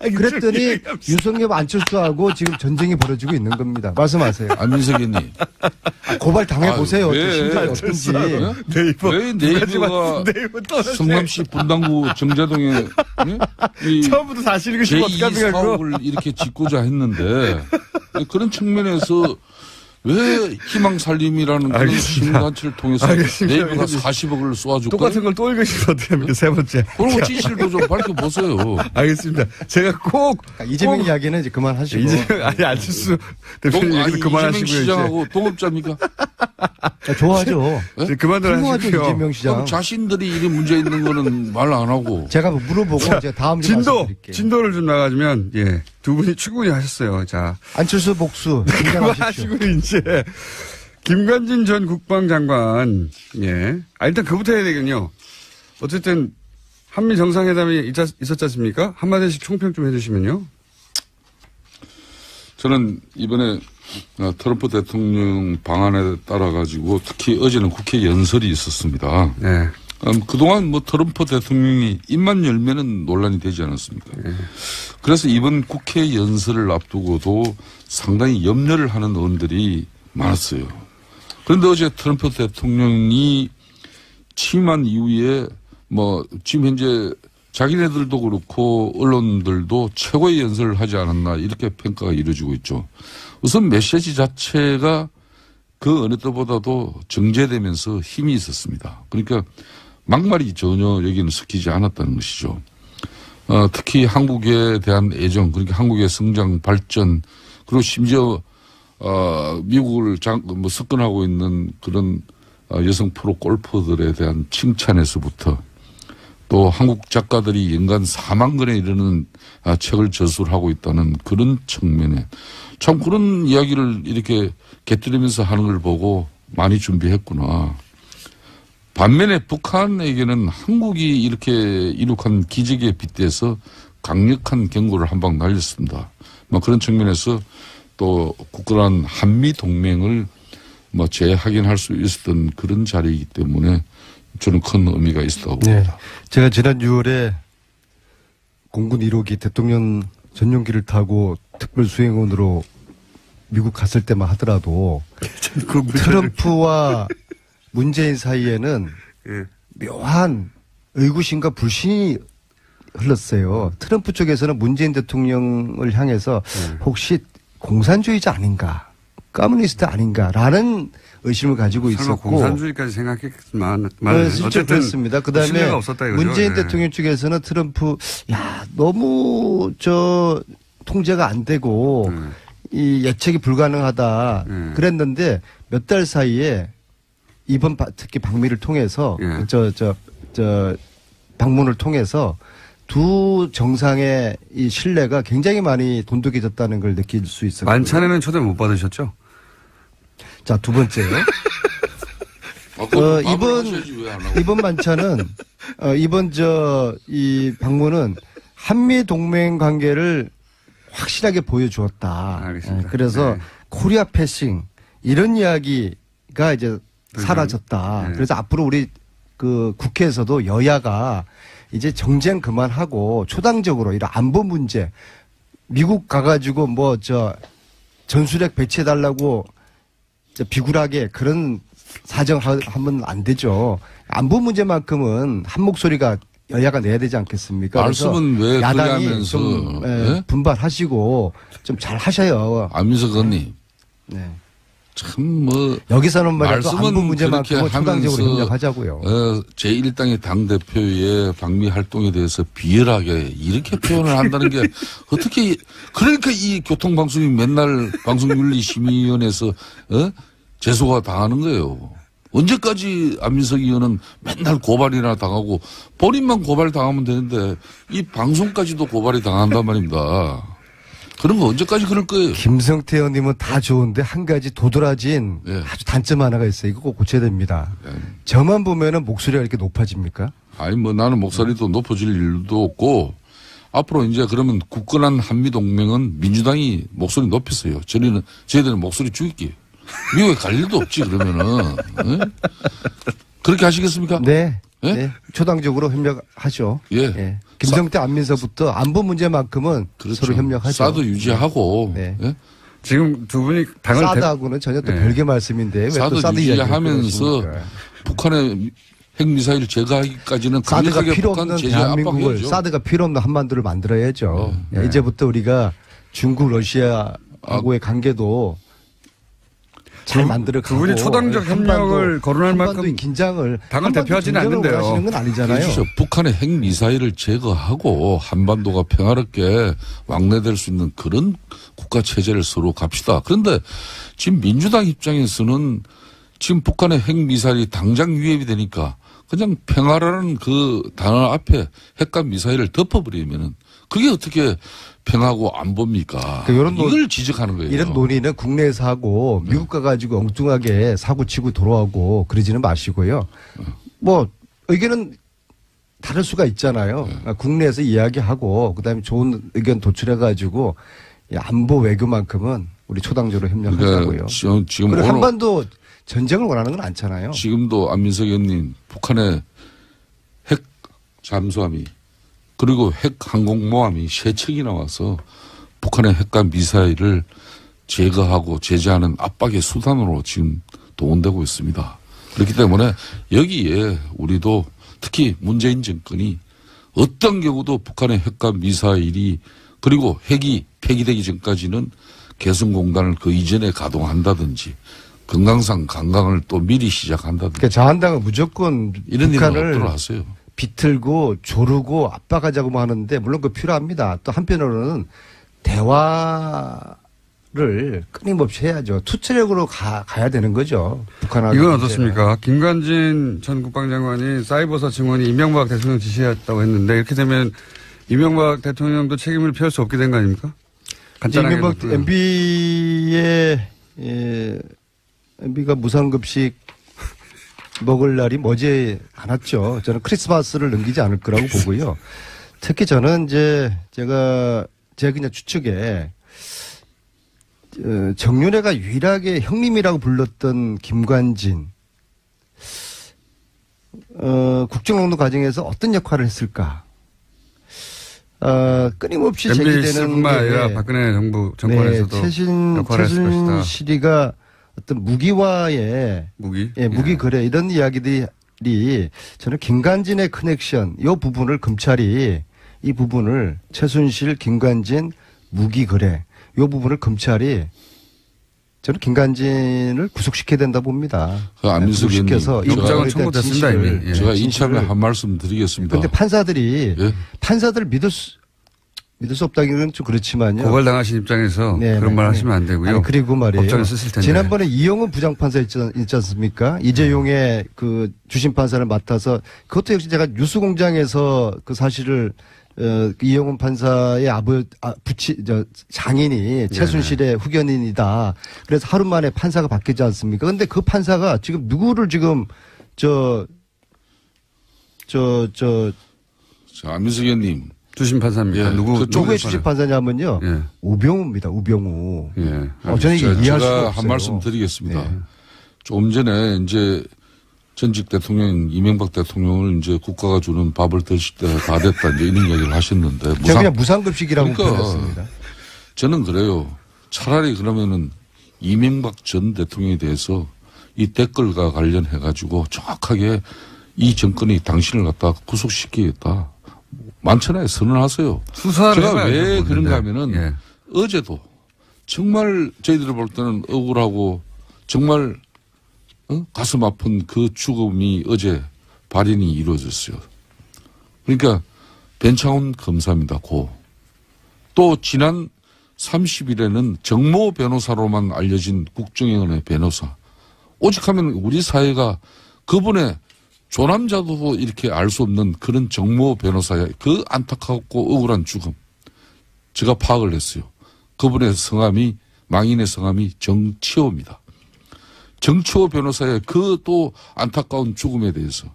그랬더니 유성엽 안철수하고 지금 전쟁이 벌어지고 있는 겁니다. 말씀하세요. 안민석 의원님. 고발 당해보세요. 심정이 어떤지. 왜 네이버가 성남시 분당구 정자동에 처음부터 사실을 그 제2 사업을 이렇게 짓고자 했는데 그런 측면에서 왜 희망살림이라는 그런 시민단체를 통해서 네이버가 40억을 쏘아줄까요? 똑같은 걸 또 읽으시면 어떻게 합니까? 세 번째. 그런 진실도 좀 밝혀보세요. 알겠습니다. 제가 꼭. 이재명 이야기는 이제 그만하시고. 아니, 안철수 대표님 얘기도 그만하시고요. 이재명 시장하고 동업자입니까? 좋아하죠. 네? 그만들 하시고요. 이재명 시장. 자신들이 이런 문제 있는 거는 말 안 하고. 제가 물어보고 제가 다음 주에 말씀드릴게요. 진도를 좀 나가주면, 예. 두 분이 충분히 하셨어요. 자. 안철수 복수. 그만하시고 이제. 김관진 전 국방장관, 예. 일단 그부터 해야 되겠군요. 어쨌든, 한미 정상회담이 있었지 않습니까? 한마디씩 총평 좀 해주시면요. 저는 이번에 트럼프 대통령 방안에 따라가지고 특히 어제는 국회 연설이 있었습니다. 네. 그동안 트럼프 대통령이 입만 열면은 논란이 되지 않았습니까? 네. 그래서 이번 국회 연설을 앞두고도 상당히 염려를 하는 의원들이 많았어요. 그런데 어제 트럼프 대통령이 취임한 이후에 지금 현재 자기네들도 그렇고 언론들도 최고의 연설을 하지 않았나 이렇게 평가가 이루어지고 있죠. 우선 메시지 자체가 그 어느 때보다도 정제되면서 힘이 있었습니다. 그러니까 막말이 전혀 여기는 섞이지 않았다는 것이죠. 특히 한국에 대한 애정, 그러니까 한국의 성장, 발전, 그리고 심지어 미국을 석권하고 있는 그런 여성 프로 골퍼들에 대한 칭찬에서부터 또 한국 작가들이 연간 4만 권에 이르는 책을 저술하고 있다는 그런 측면에 참 그런 이야기를 이렇게 곁들이면서 하는 걸 보고 많이 준비했구나. 반면에 북한에게는 한국이 이렇게 이룩한 기적에 빗대서 강력한 경고를 한 방 날렸습니다. 그런 측면에서 또 굳건한 한미 동맹을 재확인할 수 있었던 그런 자리이기 때문에 저는 큰 의미가 있었다고 봅니다. 제가 지난 6월에 공군 1호기 대통령 전용기를 타고 특별 수행원으로 미국 갔을 때만 하더라도 트럼프와 문재인 사이에는 묘한 의구심과 불신이 흘렀어요. 트럼프 쪽에서는 문재인 대통령을 향해서 혹시 공산주의자 아닌가, 커뮤니스트 아닌가라는 의심을 가지고 있었고. 공산주의까지 생각했지만 실제로 그렇습니다. 그다음에 문재인 대통령 쪽에서는 트럼프 너무 통제가 안 되고 이 예측이 불가능하다 그랬는데 몇 달 사이에 이번 특히 방미를 통해서 방문을 통해서 두 정상의 이 신뢰가 굉장히 많이 돈독해졌다는 걸 느낄 수 있었고요. 만찬에는 초대 못 받으셨죠? 자, 두 번째요. 이번 만찬은 이번 이 방문은 한미 동맹 관계를 확실하게 보여주었다. 알겠습니다. 그래서 코리아 패싱 이런 이야기가 이제 사라졌다. 그래서 앞으로 우리 그 국회에서도 여야가 이제 정쟁 그만하고 초당적으로 이런 안보 문제 미국 가가지고 전술핵 배치해달라고 비굴하게 그런 사정하면 안 되죠. 안보 문제만큼은 한 목소리가 여야가 내야 되지 않겠습니까? 말씀은 왜 야당이 하면서 좀 분발하시고 좀 잘 하셔요. 안민석 의원님. 네. 참 여기서는 말이야 안보 문제만큼은 초당적으로 협력하자고요. 제1당의 당대표의 방미 활동에 대해서 비열하게 이렇게 표현을 한다는 게 어떻게 그러니까 이 교통방송이 맨날 방송윤리심의위원회에서 제소가 당하는 거예요. 언제까지 안민석 의원은 맨날 고발이나 당하고 본인만 고발 당하면 되는데 이 방송까지도 고발이 당한단 말입니다. 그런 거 언제까지 그럴 거예요? 김성태 의원님은 다 좋은데 한 가지 도드라진 아주 단점 하나가 있어요. 이거 꼭 고쳐야 됩니다. 저만 보면은 목소리가 이렇게 높아집니까? 아니 나는 목소리도 높아질 일도 없고 앞으로 이제 그러면 굳건한 한미동맹은 민주당이 목소리 높였어요. 저희들은 목소리 죽일게요. 미국에 갈 일도 없지 그러면은. 그렇게 하시겠습니까? 네. 초당적으로 협력하죠. 김성태 안민석부터 안보 문제만큼은 서로 협력하죠. 사드 유지하고. 지금 두 분이 당을 사드하고는 전혀 또 별개 말씀인데 왜 또 사드 유지하면서 북한의 핵미사일 제거하기까지는 사드가 필요 없는 대한민국을 사드가 필요 없는 한반도를 만들어야죠. 이제부터 우리가 중국 러시아하고의 관계도 잘 만들어가고 그분이 초당적 협력을 거론할 만큼 긴장을 당을 대표하지는 않는데요. 하시는 건 아니잖아요. 그렇죠. 북한의 핵미사일을 제거하고 한반도가 평화롭게 왕래될 수 있는 그런 국가체제를 서로 갑시다. 그런데 지금 민주당 입장에서는 지금 북한의 핵미사일이 당장 위협이 되니까 그냥 평화라는 그 단어 앞에 핵과 미사일을 덮어버리면은 그게 어떻게 평화고 안보입니까? 이걸 지적하는 거예요. 이런 논의는 국내에서 하고 미국 가가지고 엉뚱하게 사고 치고 돌아오고 그러지는 마시고요. 의견은 다를 수가 있잖아요. 국내에서 이야기하고 그다음에 좋은 의견 도출해가지고 안보 외교만큼은 우리 초당적으로 협력하자고요. 그러니까 지금 그리고 한반도 전쟁을 원하는 건 않잖아요. 지금도 안민석 의원님 북한의 핵 잠수함이 그리고 핵 항공모함이 세 척이 나와서 북한의 핵과 미사일을 제거하고 제재하는 압박의 수단으로 지금 동원되고 있습니다. 그렇기 때문에 여기에 우리도 특히 문재인 정권이 어떤 경우도 북한의 핵과 미사일이 그리고 핵이 폐기되기 전까지는 개성공단을 그 이전에 가동한다든지 금강산 관광을 또 미리 시작한다든지. 그러니까 자한당은 무조건 이런 일은 북한을 없도록 하세요. 비틀고 조르고 압박하자고 하는데 물론 그 필요합니다. 또 한편으로는 대화를 끊임없이 해야죠. 투체력으로 가야 되는 거죠. 북한하고. 이건 어떻습니까? 김관진 전 국방장관이 사이버사 증원이 이명박 대통령 지시했다고 했는데 이렇게 되면 이명박 대통령도 책임을 피할 수 없게 된 거 아닙니까? 간단하게. 이명박 MB가 무상급식 먹을 날이 머지 않았죠. 저는 크리스마스를 넘기지 않을 거라고 보고요. 특히 저는 이제 제가 그냥 추측에 정윤회가 유일하게 형님이라고 불렀던 김관진 국정농단 과정에서 어떤 역할을 했을까? 끊임없이 제기되는 MBC뿐만 아니라 박근혜 정권에서도 역할을 했을 것이다. 최순실이가 어떤 무기와의 무기 거래 이런 이야기들이 저는 김관진의 커넥션 이 부분을 검찰이 이 부분을 최순실, 김관진 무기 거래 이 부분을 검찰이 저는 김관진을 구속시켜야 된다 봅니다. 안민석 의원님, 영장은 청구됐습니다 이미. 제가 이참에 한 말씀 드리겠습니다. 그런데 판사들을 믿을 수 없다기는 좀 그렇지만요. 고발당하신 입장에서 그런 말 하시면 안 되고요. 아니, 그리고 말이에요. 법정에 쓰실 텐데. 지난번에 이영훈 부장판사 있지 않습니까? 이재용의 그 주심판사를 맡아서 그것도 역시 제가 뉴스공장에서 그 사실을 이영훈 판사의 장인이 최순실의 후견인이다. 그래서 하루 만에 판사가 바뀌지 않습니까? 근데 그 판사가 지금 누구를 지금 안민석 의원님. 주심 판사입니다. 누구의 주심 판사냐면요. 우병우입니다. 우병우. 저는 이게 이해할 수가 없어요. 한 말씀 드리겠습니다. 조금 전에 이제 전직 대통령 이명박 대통령을 이제 국가가 주는 밥을 드실 때 다 됐다 이제 이런 이야기를 하셨는데 그냥 무상급식이라고 표현했습니다. 저는 그래요. 차라리 그러면은 이명박 전 대통령에 대해서 이 댓글과 관련해 가지고 정확하게 이 정권이 당신을 갖다 구속시키겠다. 많잖아요. 선언하세요. 수사를 제가 왜 그런가 하면은 어제도 정말 저희들이 볼 때는 억울하고 정말 가슴 아픈 그 죽음이 어제 발인이 이루어졌어요. 그러니까 변창훈 검사입니다. 또 지난 30일에는 정모 변호사로만 알려진 국정원의 변호사. 오직하면 우리 사회가 그분의 조남자도 이렇게 알 수 없는 그런 정모 변호사의 그 안타깝고 억울한 죽음. 제가 파악을 했어요. 그분의 성함이 망인의 성함이 정치호입니다. 정치호 변호사의 그 또 안타까운 죽음에 대해서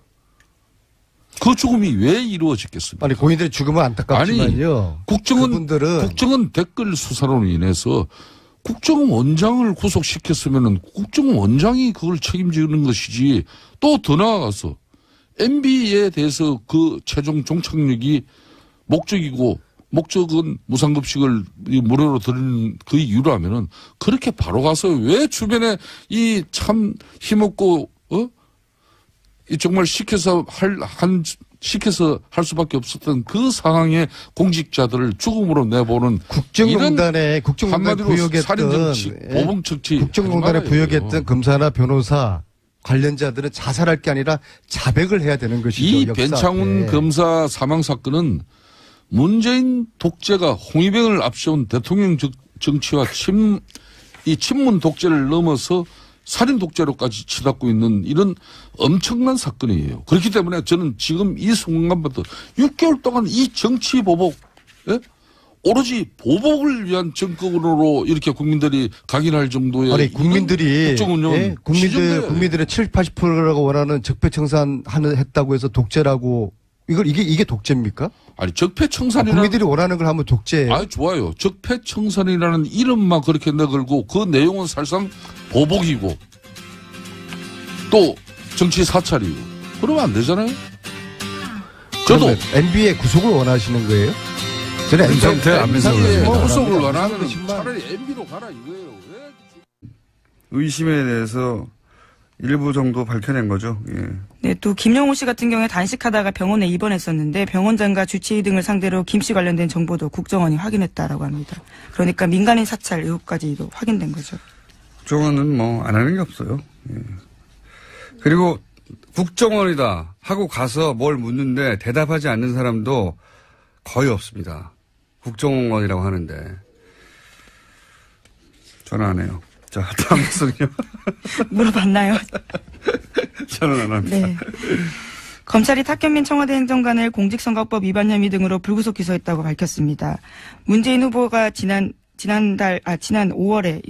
그 죽음이 왜 이루어졌겠습니까? 아니 고인들의 죽음은 안타깝지만요. 국정원 댓글 수사로 인해서 국정원장을 구속시켰으면은 국정원장이 그걸 책임지는 것이지 또 더 나아가서 MB에 대해서 그 최종 종착역이 목적은 무상급식을 무료로 드리는 그 이유로 하면은 그렇게 바로 가서 왜 주변에 이 참 힘없고 이 정말 시켜서 할 수밖에 없었던 그 상황의 공직자들을 죽음으로 내보는 국정농단에 부역했던 살인정치, 보복정치 국정농단에 부역했던 검사나 변호사 관련자들은 자살할 게 아니라 자백을 해야 되는 것이죠. 이 변창훈 검사 사망 사건은 문재인 독재가 홍위병을 앞세운 대통령 정치와 친문 독재를 넘어서 살인 독재로까지 치닫고 있는 이런 엄청난 사건이에요. 그렇기 때문에 저는 지금 이 순간부터 6개월 동안 이 정치 보복, 오로지 보복을 위한 정권으로 이렇게 국민들이 각인할 정도의 아니 국민들이 국정운영은 국민들의 70-80%라고 원하는 적폐청산 했다고 해서 독재라고 이게 독재입니까? 아니 적폐청산이라는 국민들이 원하는 걸 하면 독재예요. 아 좋아요. 적폐청산이라는 이름만 그렇게 내걸고 그 내용은 사실상 보복이고 또 정치 사찰이고 그러면 안 되잖아요. 저도 MB의 구속을 원하시는 거예요? 저는 안민석의 구속을 원하면 차라리 MB로 가라 이거예요. 왜? 의심에 대해서 일부 정도 밝혀낸 거죠. 예. 네, 또 김영호 씨 같은 경우에 단식하다가 병원에 입원했었는데 병원장과 주치의 등을 상대로 김 씨 관련된 정보도 국정원이 확인했다라고 합니다. 그러니까 민간인 사찰 의혹까지도 확인된 거죠. 국정원은 뭐 안 하는 게 없어요. 예. 그리고 국정원이다 하고 가서 뭘 묻는데 대답하지 않는 사람도 거의 없습니다. 국정원이라고 하는데. 전화 안 해요. 자, 다음 소리요. 물어봤나요? 저는 안 합니다. 네. 검찰이 탁현민 청와대 행정관을 공직선거법 위반 혐의 등으로 불구속 기소했다고 밝혔습니다. 문재인 후보가 지난 5월에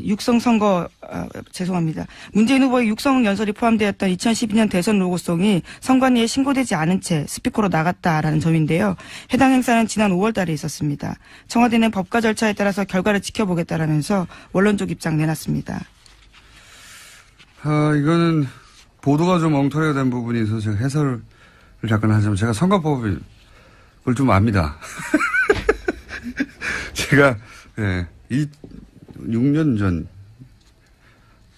문재인 후보의 육성 연설이 포함되었던 2012년 대선 로고송이 선관위에 신고되지 않은 채 스피커로 나갔다라는 점인데요. 해당 행사는 지난 5월 달에 있었습니다. 청와대는 법과 절차에 따라서 결과를 지켜보겠다라면서 원론적 입장 내놨습니다. 이거는 보도가 좀 엉터리가 된 부분이 있어서 제가 해설을 잠깐 하자면 제가 선거법을 좀 압니다. 제가 6년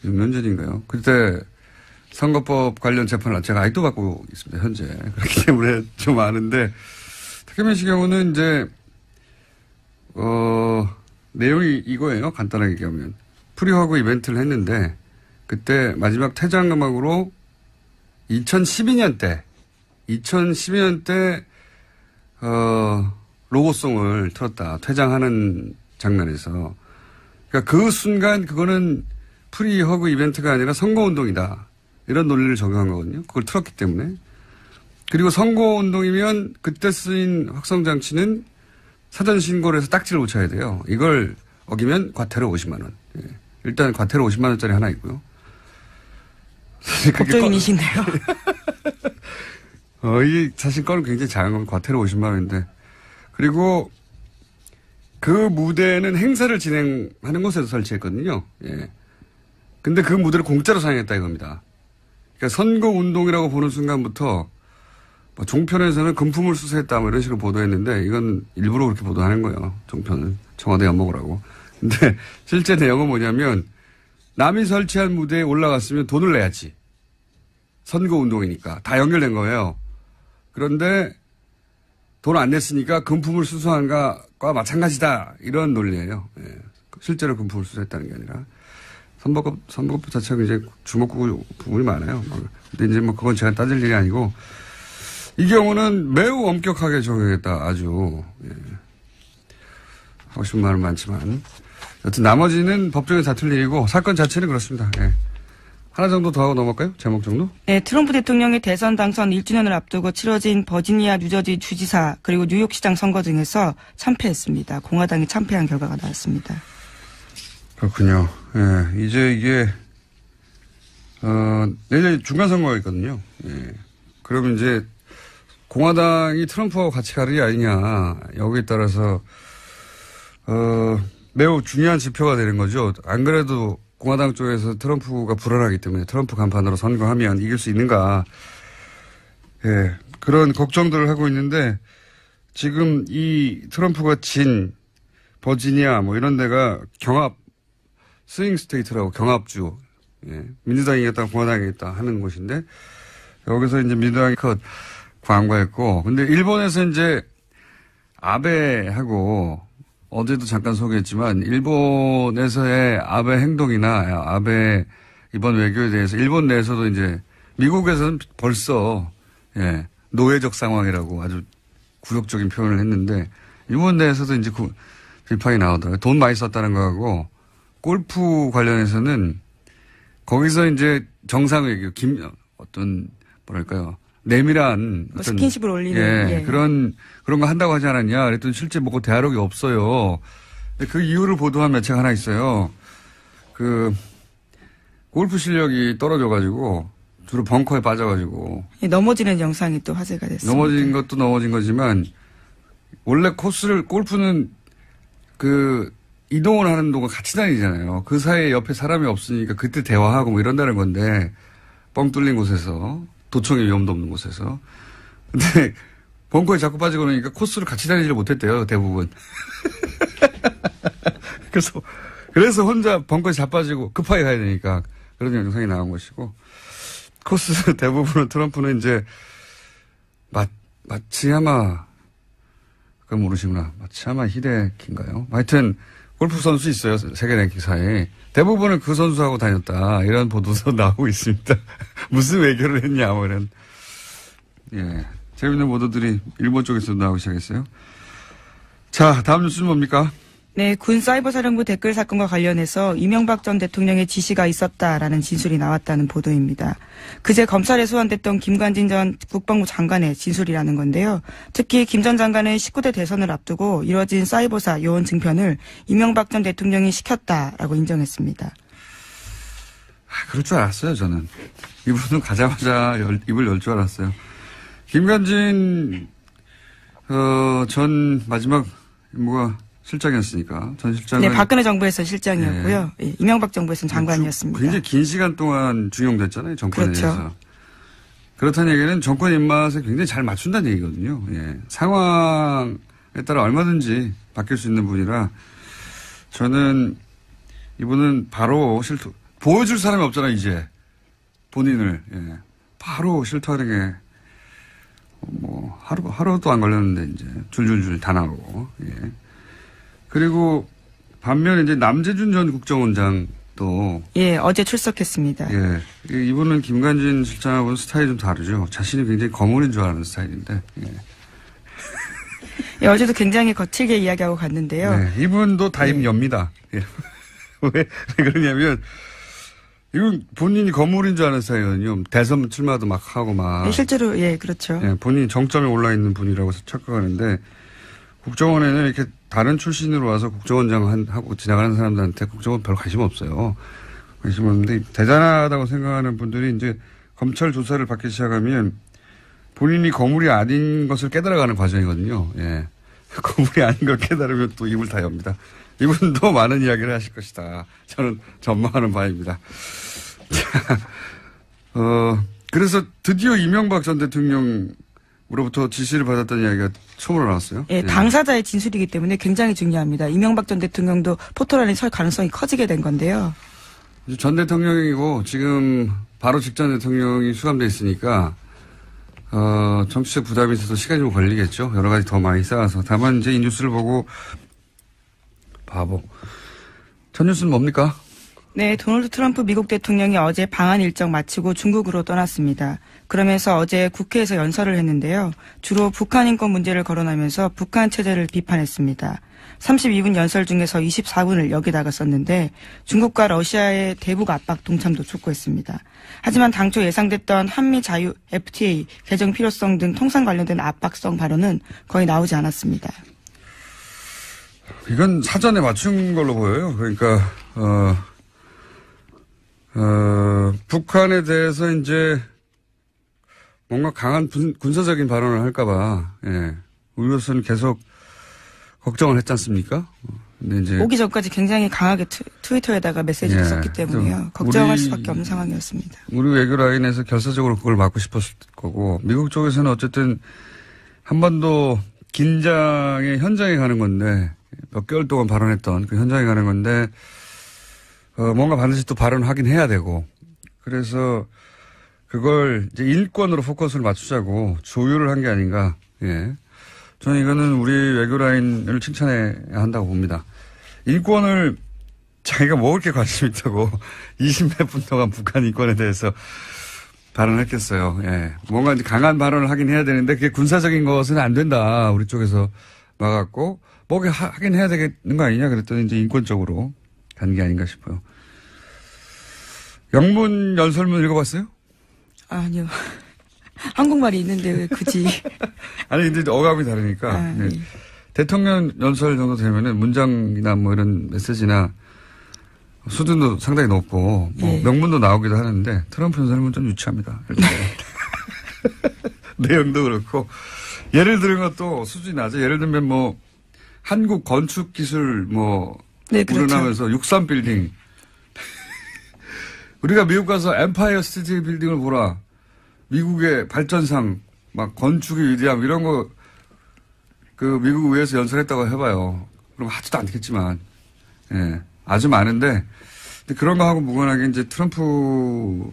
전인가요? 그때 선거법 관련 재판을 제가 아직도 받고 있습니다, 현재. 그렇기 때문에 좀 아는데, 탁현민 씨 경우는 이제, 내용이 이거예요. 간단하게 얘기하면. 프리허그 이벤트를 했는데, 그때 마지막 퇴장음악으로 2012년 때, 로고송을 틀었다. 퇴장하는 장면에서. 그러니까 그 순간 그거는 프리허그 이벤트가 아니라 선거운동이다. 이런 논리를 적용한 거거든요. 그걸 틀었기 때문에. 그리고 선거운동이면 그때 쓰인 확성장치는 사전 신고를 해서 딱지를 붙여야 돼요. 이걸 어기면 과태료 50만 원. 예. 일단 과태료 50만 원짜리 하나 있고요. 법조인이신데요. 이 사실 건은 굉장히 작은 건 과태료 50만 원인데. 그리고 그 무대는 행사를 진행하는 곳에서 설치했거든요. 예. 근데 그 무대를 공짜로 사용했다 이겁니다. 그러니까 선거운동이라고 보는 순간부터 뭐 종편에서는 금품을 수수했다 뭐 이런 식으로 보도했는데 이건 일부러 그렇게 보도하는 거예요. 종편은. 청와대 엿먹으라고. 근데 실제 내용은 뭐냐면 남이 설치한 무대에 올라갔으면 돈을 내야지. 선거운동이니까. 다 연결된 거예요. 그런데 돈 안 냈으니까 금품을 수수한 것과 마찬가지다. 이런 논리예요. 예. 실제로 금품을 수수했다는 게 아니라. 선거법 자체가 이제 주목구 부분이 많아요. 근데 이제 뭐 그건 제가 따질 일이 아니고 이 경우는 매우 엄격하게 적용했다. 아주. 예. 하고 싶은 말은 많지만. 여튼 나머지는 법정에서 다툴 일이고 사건 자체는 그렇습니다. 예. 하나 정도 더 하고 넘어갈까요? 제목 정도? 네, 트럼프 대통령이 대선 당선 1주년을 앞두고 치러진 버지니아 뉴저지 주지사 그리고 뉴욕시장 선거 등에서 참패했습니다. 공화당이 참패한 결과가 나왔습니다. 그렇군요. 예, 이제 이게 내일 중간 선거가 있거든요. 예. 그러면 이제 공화당이 트럼프하고 같이 가는 게 아니냐 여기에 따라서 매우 중요한 지표가 되는 거죠. 안 그래도 공화당 쪽에서 트럼프가 불안하기 때문에 트럼프 간판으로 선거하면 이길 수 있는가. 예, 그런 걱정들을 하고 있는데 지금 이 트럼프가 진 버지니아 뭐 이런 데가 경합 스윙 스테이트라고 경합주. 예, 민주당이 이겼다 공화당이 이겼다 하는 곳인데 여기서 이제 민주당이 컷 광과했고 근데 일본에서 이제 아베하고 어제도 잠깐 소개했지만 일본에서의 아베 행동이나 아베 이번 외교에 대해서 일본 내에서도 이제 미국에서는 벌써 예, 노예적 상황이라고 아주 굴욕적인 표현을 했는데 일본 내에서도 이제 비판이 나오더라고요. 돈 많이 썼다는 거하고 골프 관련해서는 거기서 이제 정상 외교 어떤 뭐랄까요 내밀한 어떤 스킨십을 올리는 예. 그런 거 한다고 하지 않았냐. 그랬더니 실제 뭐 대화록이 없어요. 그 이유를 보도한 매체가 하나 있어요. 그 골프 실력이 떨어져가지고 주로 벙커에 빠져가지고 넘어지는 영상이 또 화제가 됐습니다. 넘어진 것도 넘어진 거지만 원래 코스를 골프는 그 이동을 하는 동안 같이 다니잖아요. 그 사이에 옆에 사람이 없으니까 그때 대화하고 뭐 이런다는 건데 뻥 뚫린 곳에서 도청의 위험도 없는 곳에서. 근데 벙커에 자꾸 빠지고 그러니까 코스를 같이 다니지를 못했대요. 대부분. 그래서 혼자 벙커에 자빠지고 급하게 가야 되니까 그런 영상이 나온 것이고. 코스 대부분은 트럼프는 이제 마츠야마, 그건 모르시구나. 마츠야마 히데키인가요? 하여튼 골프 선수 있어요. 세계 랭킹사에. 대부분은 그 선수하고 다녔다. 이런 보도도 나오고 있습니다. 무슨 외교를 했냐, 뭐 이런. 예. 재밌는 보도들이 일본 쪽에서 나오기 시작했어요. 자, 다음 뉴스는 뭡니까? 네, 군 사이버사령부 댓글 사건과 관련해서 이명박 전 대통령의 지시가 있었다라는 진술이 나왔다는 보도입니다. 그제 검찰에 소환됐던 김관진 전 국방부 장관의 진술이라는 건데요. 특히 김 전 장관은 19대 대선을 앞두고 이뤄진 사이버사 요원 증편을 이명박 전 대통령이 시켰다라고 인정했습니다. 그럴 줄 알았어요, 저는. 이분은 가자마자 입을 열 줄 알았어요. 김관진 전 마지막 임무가 실장이었으니까 전 실장은 네, 박근혜 정부에서 실장이었고요. 네. 이명박 정부에서는 장관이었습니다. 굉장히 긴 시간 동안 중용됐잖아요, 정권에 그렇죠. 대해서. 그렇다는 얘기는 정권 입맛에 굉장히 잘 맞춘다는 얘기거든요. 예. 상황에 따라 얼마든지 바뀔 수 있는 분이라 저는 이분은 바로 보여줄 사람이 없잖아요, 이제. 본인을. 예. 바로 실토하는 게 뭐 하루도 안 걸렸는데 이제 줄줄줄 다 나오고. 예. 그리고 반면에 이제 남재준 전 국정원장도 예, 어제 출석했습니다. 예. 이분은 김관진 실장하고는 스타일이 좀 다르죠. 자신이 굉장히 거물인 줄 아는 스타일인데. 예. 예, 어제도 굉장히 거칠게 이야기하고 갔는데요. 네, 이분도 다임 엽니다. 예. 왜 그러냐면 이건 본인이 거물인 줄 아는 스타일이거든요. 대선 출마도 막 하고 막. 예, 실제로 예, 그렇죠. 예, 본인이 정점에 올라 있는 분이라고 착각하는데 국정원에는 이렇게 다른 출신으로 와서 국정원장 하고 지나가는 사람들한테 국정원 별 관심 없어요. 관심 없는데 대단하다고 생각하는 분들이 이제 검찰 조사를 받기 시작하면 본인이 거물이 아닌 것을 깨달아가는 과정이거든요. 예. 거물이 아닌 걸 깨달으면 또 입을 다 엽니다. 이분도 많은 이야기를 하실 것이다. 저는 전망하는 바입니다. 자, 그래서 드디어 이명박 전 대통령으로부터 지시를 받았다는 이야기가 처음으로 나왔어요. 예, 당사자의 진술이기 때문에 굉장히 중요합니다. 이명박 전 대통령도 포토라인에 설 가능성이 커지게 된 건데요. 전 대통령이고 지금 바로 직전 대통령이 수감돼 있으니까 정치적 부담이 있어서 시간이 좀 걸리겠죠. 여러 가지 더 많이 쌓아서. 다만 이제 이 뉴스를 보고 바보. 첫 뉴스는 뭡니까? 네, 도널드 트럼프 미국 대통령이 어제 방한 일정 마치고 중국으로 떠났습니다. 그러면서 어제 국회에서 연설을 했는데요. 주로 북한 인권 문제를 거론하면서 북한 체제를 비판했습니다. 32분 연설 중에서 24분을 여기다가 썼는데 중국과 러시아의 대북 압박 동참도 촉구했습니다. 하지만 당초 예상됐던 한미 자유 FTA 개정 필요성 등 통상 관련된 압박성 발언은 거의 나오지 않았습니다. 이건 사전에 맞춘 걸로 보여요. 그러니까 북한에 대해서 이제 뭔가 강한 군사적인 발언을 할까봐, 예. 우리로서는 계속 걱정을 했지 않습니까? 근데 이제. 오기 전까지 굉장히 강하게 트위터에다가 메시지를 예. 썼기 때문에요. 걱정할 수밖에 없는 상황이었습니다. 우리 외교 라인에서 결사적으로 그걸 막고 싶었을 거고, 미국 쪽에서는 어쨌든 한 번도 긴장의 현장에 가는 건데, 몇 개월 동안 발언했던 그 현장에 가는 건데, 뭔가 반드시 또 발언하긴 해야 되고, 그래서 그걸 이제 인권으로 포커스를 맞추자고 조율을 한 게 아닌가, 예. 저는 이거는 우리 외교 라인을 칭찬해야 한다고 봅니다. 인권을 자기가 뭐 그렇게 관심 있다고 20몇 분 동안 북한 인권에 대해서 발언했겠어요. 예. 뭔가 이제 강한 발언을 하긴 해야 되는데 그게 군사적인 것은 안 된다. 우리 쪽에서 막았고, 뭐 하긴 해야 되는 거 아니냐 그랬더니 이제 인권적으로 간 게 아닌가 싶어요. 영문 연설문 읽어봤어요? 아니요. 한국말이 있는데 왜 굳이. 아니, 근데 어감이 다르니까. 네. 예. 대통령 연설 정도 되면은 문장이나 뭐 이런 메시지나 수준도 상당히 높고, 뭐 예. 명문도 나오기도 하는데 트럼프 연설문 좀 유치합니다. 내용도 그렇고. 예를 들은 것도 수준이 낮아요. 예를 들면 뭐 한국 건축 기술 뭐 네, 그렇죠. 우러나면서 63 빌딩. 우리가 미국 가서 엠파이어 스테이트 빌딩을 보라. 미국의 발전상, 막 건축의 위대함 이런 거 그 미국 의회에서 연설했다고 해봐요. 그럼 하지도 않겠지만, 예, 아주 많은데, 근데 그런 거 하고 무관하게 이제 트럼프는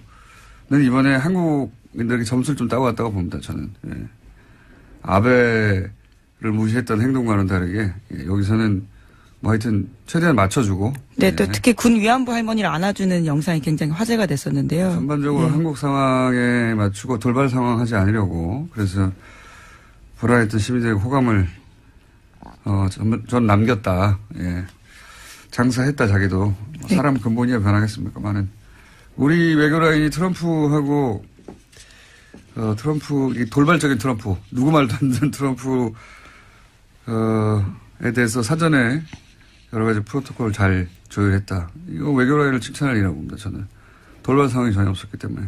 이번에 한국인들에게 점수를 좀 따고 왔다고 봅니다. 저는. 예. 아베를 무시했던 행동과는 다르게 여기서는 뭐 하여튼 최대한 맞춰주고. 네, 또 특히 군 위안부 할머니를 안아주는 영상이 굉장히 화제가 됐었는데요. 전반적으로 한국 상황에 맞추고 돌발 상황 하지 않으려고 그래서 불안했던 시민들의 호감을 전 남겼다. 예. 장사했다 자기도. 사람 근본이야 변하겠습니까만은 우리 외교라인이 트럼프하고 트럼프 돌발적인 트럼프 누구 말도 안 듣는 트럼프에 대해서 사전에 여러 가지 프로토콜을 잘 조율했다. 이거 외교라인을 칭찬할 일이라고 봅니다. 저는 돌발 상황이 전혀 없었기 때문에.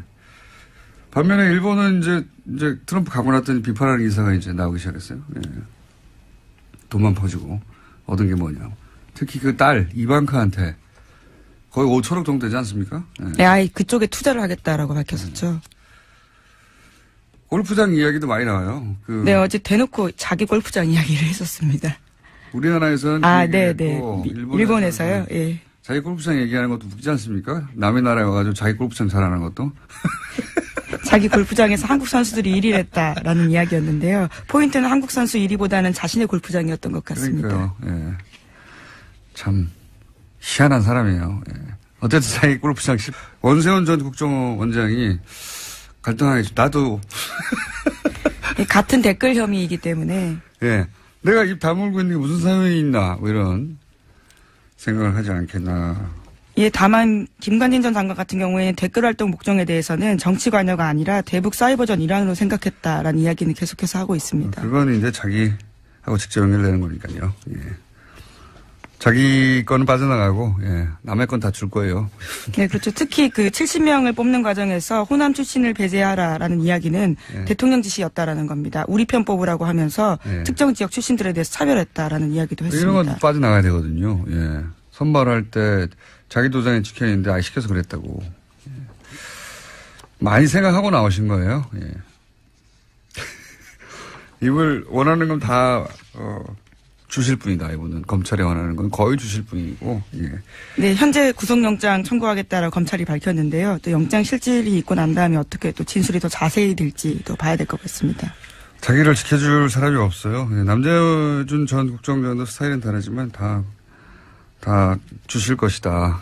반면에 일본은 이제 트럼프 가고 났더니 비판하는 기사가 이제 나오기 시작했어요. 예. 돈만 퍼주고 얻은 게 뭐냐. 특히 그 딸 이방카한테 거의 5천억 정도 되지 않습니까? 예. 네, 아예 그쪽에 투자를 하겠다라고 밝혔었죠. 골프장 이야기도 많이 나와요. 네, 어제 대놓고 자기 골프장 이야기를 했었습니다. 우리나라에서는 네네. 일본에서요. 예. 자기 골프장 얘기하는 것도 웃기지 않습니까? 남의 나라에 와가지고 자기 골프장 잘하는 것도. 자기 골프장에서 한국 선수들이 1위를 했다라는 이야기였는데요. 포인트는 한국 선수 1위보다는 자신의 골프장이었던 것 같습니다. 그러니까요. 예. 참 희한한 사람이에요. 예. 어쨌든 자기 골프장 원세훈 전 국정원장이 갈등하겠죠. 나도. 같은 댓글 혐의이기 때문에. 예. 내가 입 다물고 있는 게 무슨 사연이 있나, 뭐 이런 생각을 하지 않겠나. 예, 다만, 김관진 전 장관 같은 경우에는 댓글 활동 목적에 대해서는 정치 관여가 아니라 대북 사이버전 일환으로 생각했다라는 이야기는 계속해서 하고 있습니다. 그건 이제 자기하고 직접 연결되는 거니까요. 예. 자기 거는 빠져나가고, 예. 남의 건 다 줄 거예요. 네, 그렇죠. 특히 그 70명을 뽑는 과정에서 호남 출신을 배제하라라는 이야기는 대통령 지시였다라는 겁니다. 우리 편 뽑으라고 하면서 특정 지역 출신들에 대해서 차별했다라는 이야기도 했습니다. 이런 건 빠져나가야 되거든요. 예. 선발할 때 자기 도장에 찍혀 있는데 시켜서 그랬다고. 예. 많이 생각하고 나오신 거예요. 예. 입을 원하는 건 다, 주실 분이다, 이분은. 검찰이 원하는 건 거의 주실 분이고, 예. 네, 현재 구속영장 청구하겠다라고 검찰이 밝혔는데요. 또 영장 실질이 있고 난 다음에 어떻게 또 진술이 더 자세히 될지 또 봐야 될 것 같습니다. 자기를 지켜줄 사람이 없어요. 예. 남재준 전 국정원장도 스타일은 다르지만 다 주실 것이다.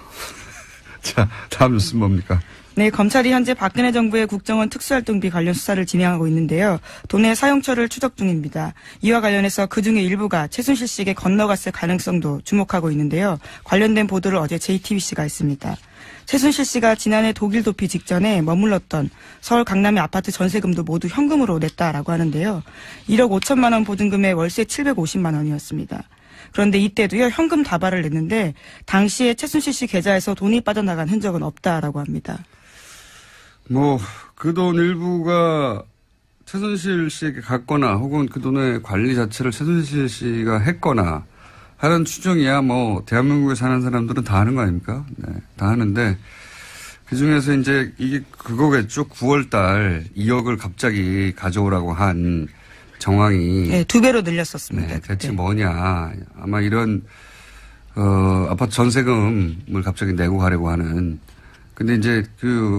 자, 다음 뉴스는 뭡니까? 네, 검찰이 현재 박근혜 정부의 국정원 특수활동비 관련 수사를 진행하고 있는데요. 돈의 사용처를 추적 중입니다. 이와 관련해서 그중에 일부가 최순실 씨에게 건너갔을 가능성도 주목하고 있는데요. 관련된 보도를 어제 JTBC가 했습니다. 최순실 씨가 지난해 독일 도피 직전에 머물렀던 서울 강남의 아파트 전세금도 모두 현금으로 냈다라고 하는데요. 1억 5천만 원 보증금에 월세 750만 원이었습니다. 그런데 이때도요, 현금 다발을 냈는데 당시에 최순실 씨 계좌에서 돈이 빠져나간 흔적은 없다라고 합니다. 그 돈 일부가 최순실 씨에게 갔거나 혹은 그 돈의 관리 자체를 최순실 씨가 했거나 하는 추정이야 대한민국에 사는 사람들은 다 하는 거 아닙니까? 네, 다 하는데 그 중에서 이제 이게 그거겠죠. 9월 달 2억을 갑자기 가져오라고 한 정황이. 네, 2배로 늘렸었습니다. 네, 대체 뭐냐. 아마 이런, 아파트 전세금을 갑자기 내고 가려고 하는. 근데 이제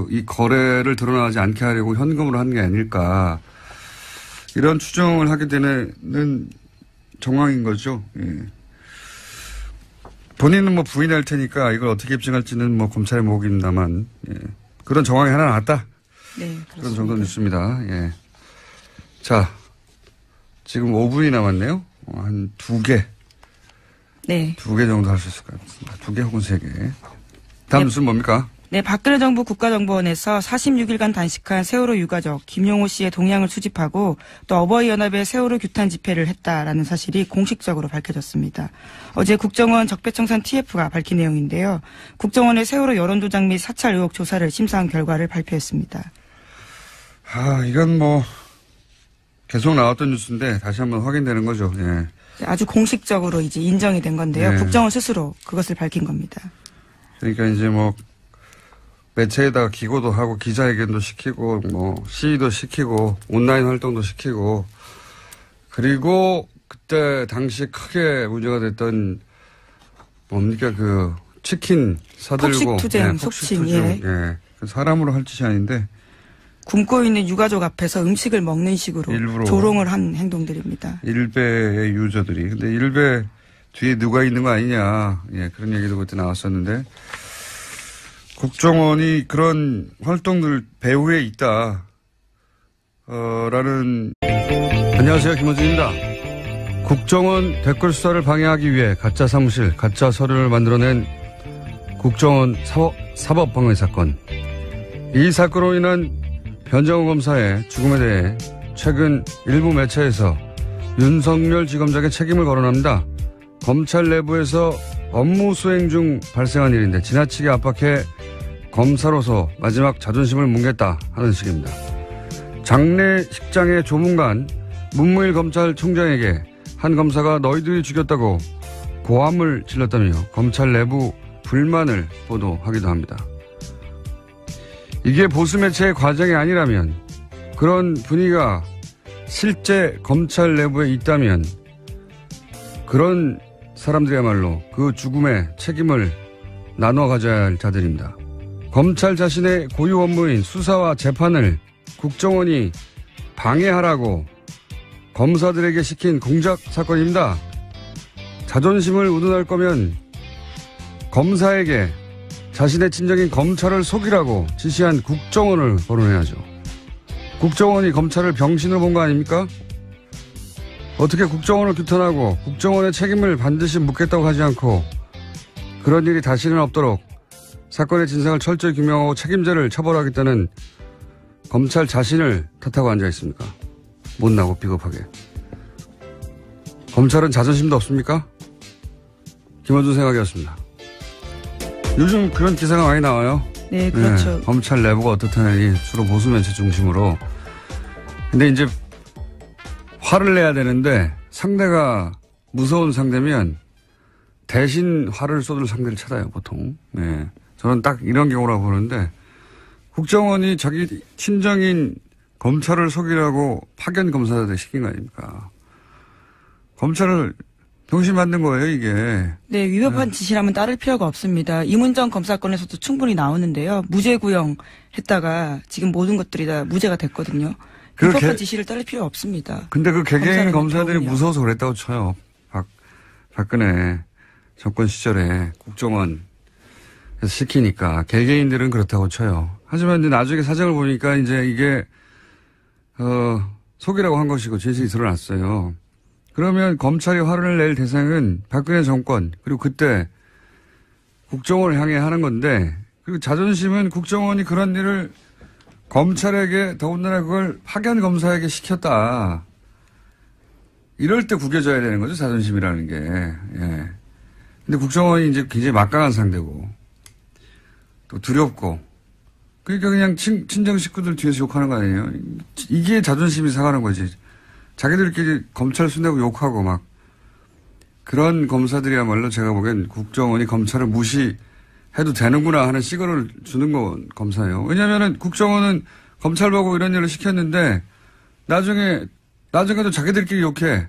이 거래를 드러나지 않게 하려고 현금으로 한 게 아닐까. 이런 추정을 하게 되는 정황인 거죠. 예. 본인은 부인할 테니까 이걸 어떻게 입증할지는 검찰의 몫입니다만, 예. 그런 정황이 하나 나왔다. 네, 그렇습니다. 그런 정도 뉴스입니다. 예. 자, 지금 5분이 남았네요. 한 2개. 네. 2개 정도 할 수 있을 것 같습니다. 2개 혹은 3개. 다음 뉴스는 뭡니까? 네, 박근혜 정부 국가정보원에서 46일간 단식한 세월호 유가족 김용호 씨의 동향을 수집하고 또 어버이연합의 세월호 규탄 집회를 했다라는 사실이 공식적으로 밝혀졌습니다. 어제 국정원 적폐청산 TF가 밝힌 내용인데요. 국정원의 세월호 여론조작 및 사찰 의혹 조사를 심사한 결과를 발표했습니다. 이건 계속 나왔던 뉴스인데 다시 한번 확인되는 거죠. 예. 아주 공식적으로 이제 인정이 된 건데요. 네. 국정원 스스로 그것을 밝힌 겁니다. 그러니까 이제 매체에다가 기고도 하고 기자회견도 시키고 시위도 시키고 온라인 활동도 시키고 그리고 그때 당시 크게 문제가 됐던 뭡니까 치킨 사들고 폭식투쟁, 속칭. 예. 사람으로 할 짓이 아닌데 굶고 있는 유가족 앞에서 음식을 먹는 식으로 일부러 조롱을 한 행동들입니다. 일베의 유저들이. 근데 일베 뒤에 누가 있는 거 아니냐. 예, 그런 얘기도 그때 나왔었는데 국정원이 그런 활동들 배후에 있다. 라는. 안녕하세요. 김원준입니다. 국정원 댓글 수사를 방해하기 위해 가짜 사무실, 가짜 서류를 만들어낸 국정원 사법방해 사건. 이 사건으로 인한 변정호 검사의 죽음에 대해 최근 일부 매체에서 윤석열 지검장의 책임을 거론합니다. 검찰 내부에서 업무 수행 중 발생한 일인데 지나치게 압박해 검사로서 마지막 자존심을 뭉갰다 하는 식입니다. 장례식장의 조문관 문무일 검찰총장에게 한 검사가 너희들이 죽였다고 고함을 질렀다며 검찰 내부 불만을 보도하기도 합니다. 이게 보수 매체의 과정이 아니라면, 그런 분위기가 실제 검찰 내부에 있다면 그런 사람들이야말로 그 죽음의 책임을 나눠 가져야 할 자들입니다. 검찰 자신의 고유 업무인 수사와 재판을 국정원이 방해하라고 검사들에게 시킨 공작 사건입니다. 자존심을 운운할 거면 검사에게 자신의 친정인 검찰을 속이라고 지시한 국정원을 거론해야죠. 국정원이 검찰을 병신으로 본 거 아닙니까? 어떻게 국정원을 규탄하고 국정원의 책임을 반드시 묻겠다고 하지 않고 그런 일이 다시는 없도록 사건의 진상을 철저히 규명하고 책임자를 처벌하겠다는 검찰 자신을 탓하고 앉아 있습니까? 못나고 비겁하게. 검찰은 자존심도 없습니까? 김원준 생각이었습니다. 요즘 그런 기사가 많이 나와요. 네, 그렇죠. 네, 검찰 내부가 어떻다니 주로 보수 매체 중심으로. 근데 이제 화를 내야 되는데 상대가 무서운 상대면 대신 화를 쏟을 상대를 찾아요, 보통. 네. 저는 딱 이런 경우라고 보는데 국정원이 자기 친정인 검찰을 속이라고 파견 검사들 시킨 거 아닙니까? 검찰을 병신 만든 거예요, 이게. 네, 위법한 지시라면 따를 필요가 없습니다. 이문정 검사건에서도 충분히 나오는데요. 무죄 구형했다가 지금 모든 것들이 다 무죄가 됐거든요. 위법한 지시를 따를 필요 없습니다. 근데 그 개개인 검사들이 무서워서 그랬다고 쳐요. 박근혜 정권 시절에 국정원에서 시키니까 개개인들은 그렇다고 쳐요. 하지만 이제 나중에 사정을 보니까 이제 이게 속이라고 한 것이고 진실이 드러났어요. 그러면 검찰이 화를 낼 대상은 박근혜 정권 그리고 그때 국정원을 향해 하는 건데, 그리고 자존심은 국정원이 그런 일을 검찰에게, 더군다나 그걸 파견 검사에게 시켰다. 이럴 때 구겨져야 되는 거죠, 자존심이라는 게. 예. 근데 국정원이 이제 굉장히 막강한 상대고 또 두렵고, 그러니까 그냥 친정 식구들 뒤에서 욕하는 거 아니에요. 이게 자존심이 상하는 거지. 자기들끼리 검찰 순대고 욕하고 막 그런 검사들이야말로 제가 보기엔 국정원이 검찰을 무시해도 되는구나 하는 시그널을 주는 건 검사예요. 왜냐하면은 국정원은 검찰 보고 이런 일을 시켰는데 나중에도 자기들끼리 욕해.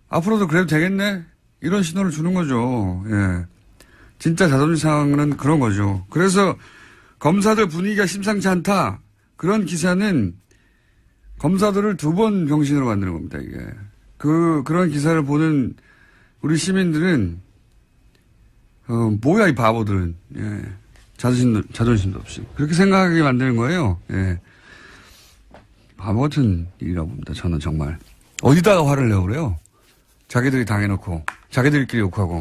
앞으로도 그래도 되겠네? 이런 신호를 주는 거죠. 예. 진짜 자존심 상황은 그런 거죠. 그래서 검사들 분위기가 심상치 않다. 그런 기사는 검사들을 두 번 병신으로 만드는 겁니다, 이게. 그런 기사를 보는 우리 시민들은, 뭐야, 이 바보들은. 예. 자존심도 없이. 그렇게 생각하게 만드는 거예요. 예. 바보 같은 일이라고 봅니다, 저는 정말. 어디다가 화를 내고 그래요? 자기들이 당해놓고, 자기들끼리 욕하고.